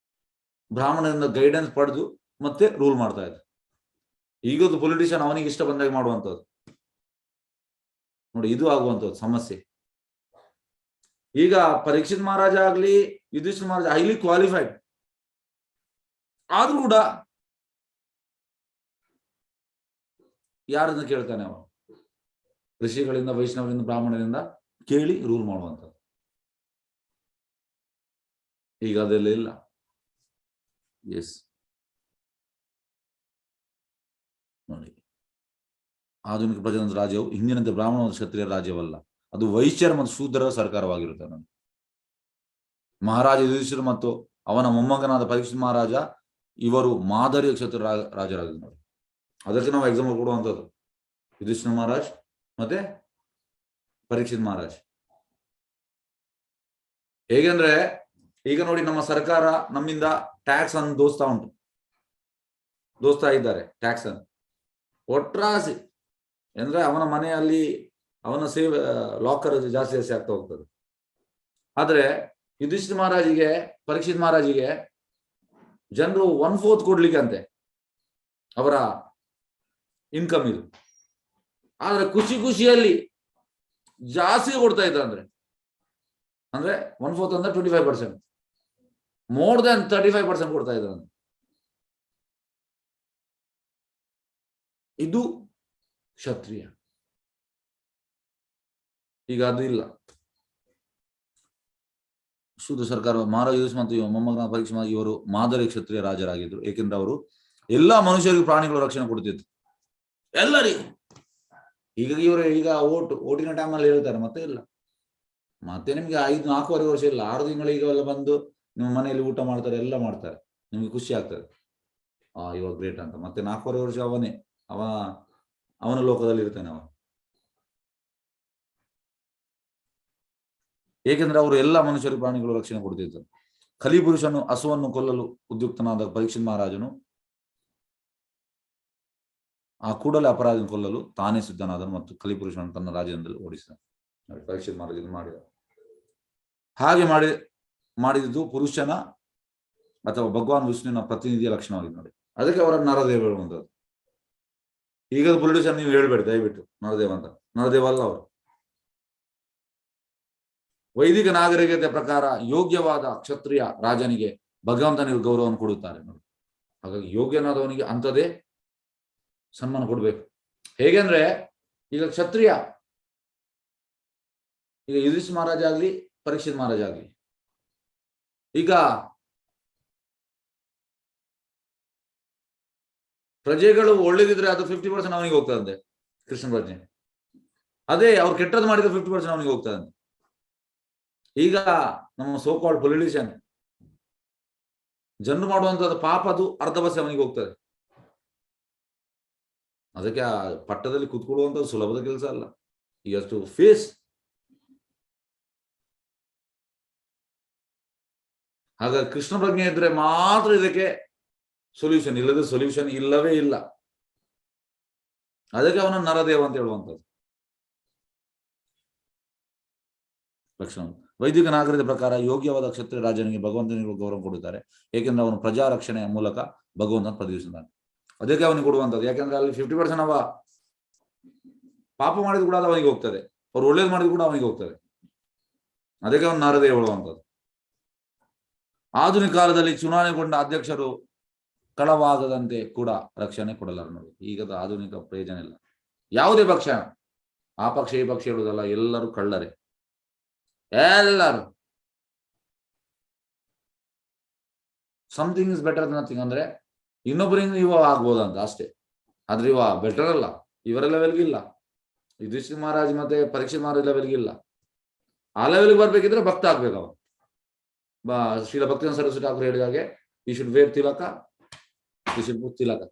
ಬ್ರಾಹ್ಮಣರಿಂದ ಗೈಡೆನ್ಸ್ ಪಡೆದು ಮತ್ತೆ ರೂಲ್ ಮಾಡ್ತಾ ಇದ್ರು. ಈಗದ್ದು ಪೊಲಿಟಿಷಿಯನ್ ಅವನಿಗೆ ಇಷ್ಟ ಬಂದಾಗ ಮಾಡುವಂಥದ್ದು ನೋಡಿ, ಇದು ಆಗುವಂಥದ್ದು ಸಮಸ್ಯೆ. ಈಗ ಪರೀಕ್ಷಿತ್ ಮಹಾರಾಜ ಆಗ್ಲಿ, ಯುಧಿಷ್ಠಿರ ಮಹಾರಾಜ ಹೈಲಿ ಕ್ವಾಲಿಫೈಡ್, ಆದ್ರೂ ಕೂಡ ಯಾರನ್ನ ಕೇಳ್ತಾನೆ ಅವ? ಋಷಿಗಳಿಂದ, ವೈಷ್ಣವರಿಂದ, ಬ್ರಾಹ್ಮಣರಿಂದ ಕೇಳಿ ರೂಲ್ ಮಾಡುವಂಥದ್ದು. ಈಗ ಅದೆಲ್ಲ ಇಲ್ಲ. ಎಸ್ ನೋಡಿ, ಆಧುನಿಕ ಪ್ರಜಾತಂತ್ರ ರಾಜ್ಯವು ಹಿಂದಿನಂತೆ ಬ್ರಾಹ್ಮಣ ಮತ್ತು ಕ್ಷತ್ರಿಯರ ರಾಜ್ಯವಲ್ಲ, ಅದು ವೈಶ್ಯರ ಮತ್ತು ಶೂದ್ರರ ಸರ್ಕಾರವಾಗಿರುತ್ತೆ ನೋಡಿ. ಮಹಾರಾಜ ಯುಧಿಷ್ಠಿರ ಮತ್ತು ಅವನ ಮೊಮ್ಮಗನಾದ ಪರೀಕ್ಷಿತ್ ಮಹಾರಾಜ ಇವರು ಮಾದರಿಯ ಕ್ಷತ್ರಿಯ ರಾಜರಾಗಿದ್ರು ನೋಡಿ. ಅದಕ್ಕೆ ನಾವು ಎಕ್ಸಾಂಪಲ್ ಕೊಡುವಂಥದ್ದು ಯುಧಿಷ್ಠಿರ ಮಹಾರಾಜ್ ಮತ್ತೆ ಪರೀಕ್ಷಿತ್ ಮಹಾರಾಜ್. ಹೇಗೆಂದ್ರೆ ಈಗ ನೋಡಿ, ನಮ್ಮ ಸರ್ಕಾರ ನಮ್ಮಿಂದ ಟ್ಯಾಕ್ಸ್ ಅನ್ನು ದೋಸ್ತಾ ಇದ್ದಾರೆ. ಟ್ಯಾಕ್ಸ್ ಅನ್ನು ಒಟ್ರಾಸಿ ಅಂದ್ರೆ ಅವನ ಮನೆಯಲ್ಲಿ ಅವನ ಸೇವೆ ಲಾಕರ್ ಜಾಸ್ತಿ ಆಗ್ತಾ ಹೋಗ್ತದೆ. ಆದ್ರೆ ಯುಧಿಷ್ಠಿರ ಮಹಾರಾಜಿಗೆ, ಪರೀಕ್ಷಿತ್ ಮಹಾರಾಜಿಗೆ ಜನರು 1/4 ಕೊಡ್ಲಿಕ್ಕೆ ಅಂತೆ ಅವರ ಇನ್ಕಮ್ ಇದು. ಆದ್ರೆ ಖುಷಿಯಲ್ಲಿ ಜಾಸ್ತಿ ಕೊಡ್ತಾ ಇದ್ದ ಅಂದ್ರೆ 1/4 ಅಂದ್ರೆ 25%, ಮೋರ್ ದನ್ 35% ಕೊಡ್ತಾ ಇದ್ದ. ಇದು ಕ್ಷತ್ರಿಯ. ಈಗ ಅದು ಇಲ್ಲ. ಶೂದ್ರ ಸರ್ಕಾರ ಮಹಾರಾಜ ಯುಧಿಷ್ಠಿರ ಮತ್ತು ಮೊಮ್ಮಗನ ಪರೀಕ್ಷೆ ಇವರು ಮಾದರಿ ಕ್ಷತ್ರಿಯ ರಾಜರಾಗಿದ್ರು. ಏಕೆಂದ್ರೆ ಅವರು ಎಲ್ಲಾ ಮನುಷ್ಯರಿಗೂ ಪ್ರಾಣಿಗಳು ರಕ್ಷಣೆ ಕೊಡ್ತಿದ್ರು, ಎಲ್ಲರಿಗೂ. ಈಗ ಓಟಿನ ಟೈಮಲ್ಲಿ ಹೇಳ್ತಾರೆ, ಮತ್ತೆ ಇಲ್ಲ. ಮತ್ತೆ ನಿಮ್ಗೆ 4.5 ವರ್ಷ ಇಲ್ಲ, 6 ತಿಂಗಳಿಗೆಲ್ಲ ಬಂದು ನಿಮ್ಮ ಮನೆಯಲ್ಲಿ ಊಟ ಮಾಡ್ತಾರೆ, ಎಲ್ಲ ಮಾಡ್ತಾರೆ, ನಿಮ್ಗೆ ಖುಷಿ ಆಗ್ತದೆ. ಇವಾಗ ಗ್ರೇಟ್ ಅಂತ. ಮತ್ತೆ 4.5 ವರ್ಷ ಅವನ ಲೋಕದಲ್ಲಿ ಇರ್ತಾನೆ ಅವ. ಏಕೆಂದ್ರೆ ಅವರು ಎಲ್ಲ ಮನುಷ್ಯರಿಗೆ ಪ್ರಾಣಿಗಳು ರಕ್ಷಣೆ ಕೊಡ್ತಿದ್ರು. ಕಲಿಪುರುಷನು ಹಸುವನ್ನು ಕೊಲ್ಲಲು ಉದ್ಯುಕ್ತನಾದ ಪರೀಕ್ಷಿತ್ ಮಹಾರಾಜನು ಆ ಕೂಡಲೇ ಅಪರಾಧ ಕೊಲ್ಲಲು ತಾನೇ ಸಿದ್ಧನಾದನು ಮತ್ತು ಕಲಿಪುರುಷನನ್ನು ತನ್ನ ರಾಜ್ಯದಲ್ಲಿ ಓಡಿಸಿದ. ಪರೀಕ್ಷಿತ್ ಮಹಾರಾಜ ಮಾಡಿದ ಹಾಗೆ ಮಾಡಿದ್ದು ಪುರುಷನ ಅಥವಾ ಭಗವಾನ್ ವಿಷ್ಣುವಿನ ಪ್ರತಿನಿಧಿಯ ಲಕ್ಷಣವಾಗಿದೆ ನೋಡಿ. ಅದಕ್ಕೆ ಅವರ ನರದೇವ ಹೇಳುವಂಥದ್ದು. ಈಗ ಪೊಲಿಟಿಷಿಯನ್ ನೀವು ಹೇಳ್ಬೇಡಿ ದಯವಿಟ್ಟು ನರದೇವ ಅಂತ. ನರದೇವ ಅಲ್ಲ ಅವರು. ವೈದಿಕ ನಾಗರಿಕತೆ ಪ್ರಕಾರ ಯೋಗ್ಯವಾದ ಕ್ಷತ್ರಿಯ ರಾಜನಿಗೆ ಭಗವಂತನಿಗೆ ಗೌರವವನ್ನು ಕೊಡುತ್ತಾರೆ ನೋಡಿ. ಹಾಗಾಗಿ ಯೋಗ್ಯನಾದವನಿಗೆ ಅಂಥದ್ದೇ ಸನ್ಮಾನ ಕೊಡ್ಬೇಕು. ಹೇಗೆಂದ್ರೆ ಈಗ ಕ್ಷತ್ರಿಯ, ಈಗ ಯುಧಿಷ್ಠಿರ ಮಹಾರಾಜ ಆಗ್ಲಿ, ಪರೀಕ್ಷಿತ್ ಮಹಾರಾಜ ಆಗ್ಲಿ, ಈಗ ಪ್ರಜೆಗಳು ಒಳ್ಳೇದಿದ್ರೆ ಅದು 50% ಅವನಿಗೆ ಹೋಗ್ತದಂತೆ ಕೃಷ್ಣ ಪ್ರಜ್ಞೆ. ಅದೇ ಅವ್ರು ಕೆಟ್ಟದ್ದು ಮಾಡಿದ್ರೆ 50% ಅವನಿಗೆ ಹೋಗ್ತದಂತೆ. ಈಗ ನಮ್ಮ ಸೋಕಾಲ್ಡ್ ಪೊಲಿಟಿಷಿಯನ್ ಜನರು ಮಾಡುವಂತದ್ದು ಪಾಪದು ಅರ್ಧ ಬಸ್ ಅವನಿಗೆ ಹೋಗ್ತದೆ. ಅದಕ್ಕೆ ಆ ಪಟ್ಟದಲ್ಲಿ ಕೂತ್ಕೊಳ್ಳುವಂಥದ್ದು ಸುಲಭದ ಕೆಲಸ ಅಲ್ಲ. ಈ ಅಷ್ಟು ಫೇಸ್. ಹಾಗಾಗಿ ಕೃಷ್ಣ ಪ್ರಜ್ಞೆ ಇದ್ರೆ ಮಾತ್ರ ಇದಕ್ಕೆ ಸೊಲ್ಯೂಷನ್, ಇಲ್ಲದೆ ಸೊಲ್ಯೂಷನ್ ಇಲ್ಲವೇ ಇಲ್ಲ. ಅದಕ್ಕೆ ಅವನ ನರದೇವ ಅಂತ ಹೇಳುವಂಥದ್ದು ಲಕ್ಷಣ. ವೈದಿಕ ನಾಗರಿಕದ ಪ್ರಕಾರ ಯೋಗ್ಯವಾದ ಕ್ಷತ್ರಿಯ ರಾಜನಿಗೆ ಭಗವಂತನಿಗೆ ಗೌರವ ಕೊಡುತ್ತಾರೆ, ಏಕೆಂದ್ರೆ ಅವನು ಪ್ರಜಾ ರಕ್ಷಣೆಯ ಮೂಲಕ ಭಗವಂತನ ಪ್ರತಿನಿಧಿಸುತ್ತಾನೆ. ಅದಕ್ಕೆ ಅವನಿಗೆ ಕೊಡುವಂಥದ್ದು. ಯಾಕೆಂದ್ರೆ ಅಲ್ಲಿ 50% ಅವ ಪಾಪ ಮಾಡಿದ್ ಕೂಡ ಅವನಿಗೆ ಹೋಗ್ತದೆ, ಅವ್ರು ಒಳ್ಳೇದು ಮಾಡಿದ್ ಕೂಡ ಅವನಿಗೆ ಹೋಗ್ತದೆ. ಅದಕ್ಕೆ ಅವನು ನರದೇವ ಹೇಳುವಂಥದ್ದು. ಆಧುನಿಕ ಕಾಲದಲ್ಲಿ ಚುನಾವಣೆಗೊಂಡ ಅಧ್ಯಕ್ಷರು ಕಳವಾಗದಂತೆ ಕೂಡ ರಕ್ಷಣೆ ಕೊಡಲಾರ ನೋಡಿ. ಈಗದ ಆಧುನಿಕ ಪ್ರಯೋಜನ ಇಲ್ಲ. ಯಾವುದೇ ಪಕ್ಷ, ಆ ಪಕ್ಷ ಈ ಪಕ್ಷ ಹೇಳುವುದಲ್ಲ, ಎಲ್ಲರೂ ಕಳ್ಳರೆ, ಎಲ್ಲರೂ. ಸಮಥಿಂಗ್ ಇಸ್ ಬೆಟರ್ ನಥಿಂಗ್ ಅಂದ್ರೆ ಇನ್ನೊಬ್ಬರಿಂದ ಇವ ಆಗ್ಬೋದಂತ ಅಷ್ಟೇ. ಆದ್ರೆ ಇವ ಬೆಟರ್ ಅಲ್ಲ, ಇವರ ಲೆವೆಲ್ಗೆ ಇಲ್ಲ. ಯುಧಿಷ್ಠಿರ ಮಹಾರಾಜ್ ಮತ್ತೆ ಪರೀಕ್ಷಿತ್ ಮಹಾರಾಜ್ ಲೆವೆಲ್ಗೆ ಇಲ್ಲ. ಆ ಲೆವೆಲ್ಗೆ ಬರ್ಬೇಕಿದ್ರೆ ಭಕ್ತ ಆಗ್ಬೇಕು ಅವ. ಶ್ರೀಲ ಭಕ್ತಿವೇದಾಂತ ಸರಸ್ವತಿ ಠಾಕೂರ್ ಹೇಳಿದ ಹಾಗೆ ಈ ಶುಡ್ ವೇರ್ ತಿಲಕ, ಈ should put Tilaka,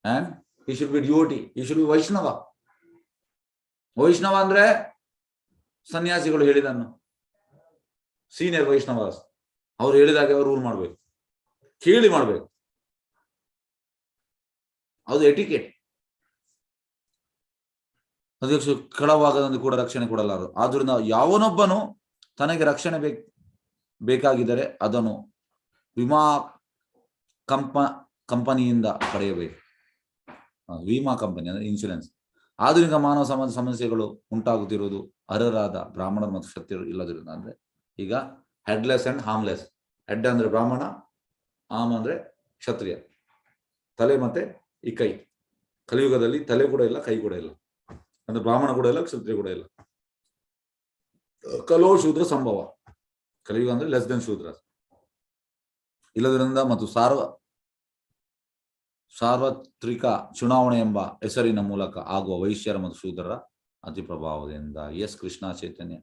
and he should be devotee, he should be ವೈಷ್ಣವ. ವೈಷ್ಣವ ಅಂದ್ರೆ ಸನ್ಯಾಸಿಗಳು ಹೇಳಿದನ್ನು, ಸೀನಿಯರ್ ವೈಷ್ಣವ, ಅವ್ರು ಹೇಳಿದಾಗೆ ಅವ್ರು ರೂಲ್ ಮಾಡ್ಬೇಕು, ಕೇಳಿ ಮಾಡ್ಬೇಕು, ಅದು ಎಟಿಕೆಟ್. ಅಧ್ಯಕ್ಷ ಕೆಳವಾಗದಂತೆ ಕೂಡ ರಕ್ಷಣೆ ಕೊಡಲಾರರು. ಆದ್ರಿಂದ ಯಾವನೊಬ್ಬನು ತನಗೆ ರಕ್ಷಣೆ ಬೇಕಾಗಿದ್ದರೆ ಅದನ್ನು ವಿಮಾ ಕಂಪನಿಯಿಂದ ಪಡೆಯಬೇಕು. ವಿಮಾ ಕಂಪನಿ ಅಂದ್ರೆ ಇನ್ಶೂರೆನ್ಸ್. ಆಧುನಿಕ ಮಾನವ ಸಮಾಜ ಸಮಸ್ಯೆಗಳು ಉಂಟಾಗುತ್ತಿರುವುದು ಅರ್ಹರಾದ ಬ್ರಾಹ್ಮಣರು ಮತ್ತು ಕ್ಷತ್ರಿಯರು ಇಲ್ಲದಿರುವುದು. ಅಂದ್ರೆ ಈಗ ಹೆಡ್ಲೆಸ್ ಅಂಡ್ ಹಾರ್ಮ್ಲೆಸ್. ಹೆಡ್ ಅಂದ್ರೆ ಬ್ರಾಹ್ಮಣ, ಆರ್ಮ್ ಅಂದ್ರೆ ಕ್ಷತ್ರಿಯ. ತಲೆ ಮತ್ತೆ ಈ ಕೈ. ಕಲಿಯುಗದಲ್ಲಿ ತಲೆ ಕೂಡ ಇಲ್ಲ, ಕೈ ಕೂಡ ಇಲ್ಲ. ಅಂದ್ರೆ ಬ್ರಾಹ್ಮಣ ಕೂಡ ಇಲ್ಲ, ಕ್ಷತ್ರಿಯ ಕೂಡ ಇಲ್ಲ. ಕಲೋ ಶೂದ್ರ ಸಂಭವ. ಕಲಿಯುಗ ಅಂದ್ರೆ ಲೆಸ್ ದೆನ್ ಶೂದ್ರ ಇಲ್ಲದ್ರಿಂದ ಮತ್ತು ಸಾರ್ವತ್ರಿಕ ಚುನಾವಣೆ ಎಂಬ ಹೆಸರಿನ ಮೂಲಕ ಆಗುವ ವೈಶ್ಯರ ಮತ್ತು ಶೂದ್ರರ ಅತಿ ಪ್ರಭಾವದಿಂದ. ಎಸ್ ಕೃಷ್ಣ ಚೈತನ್ಯ.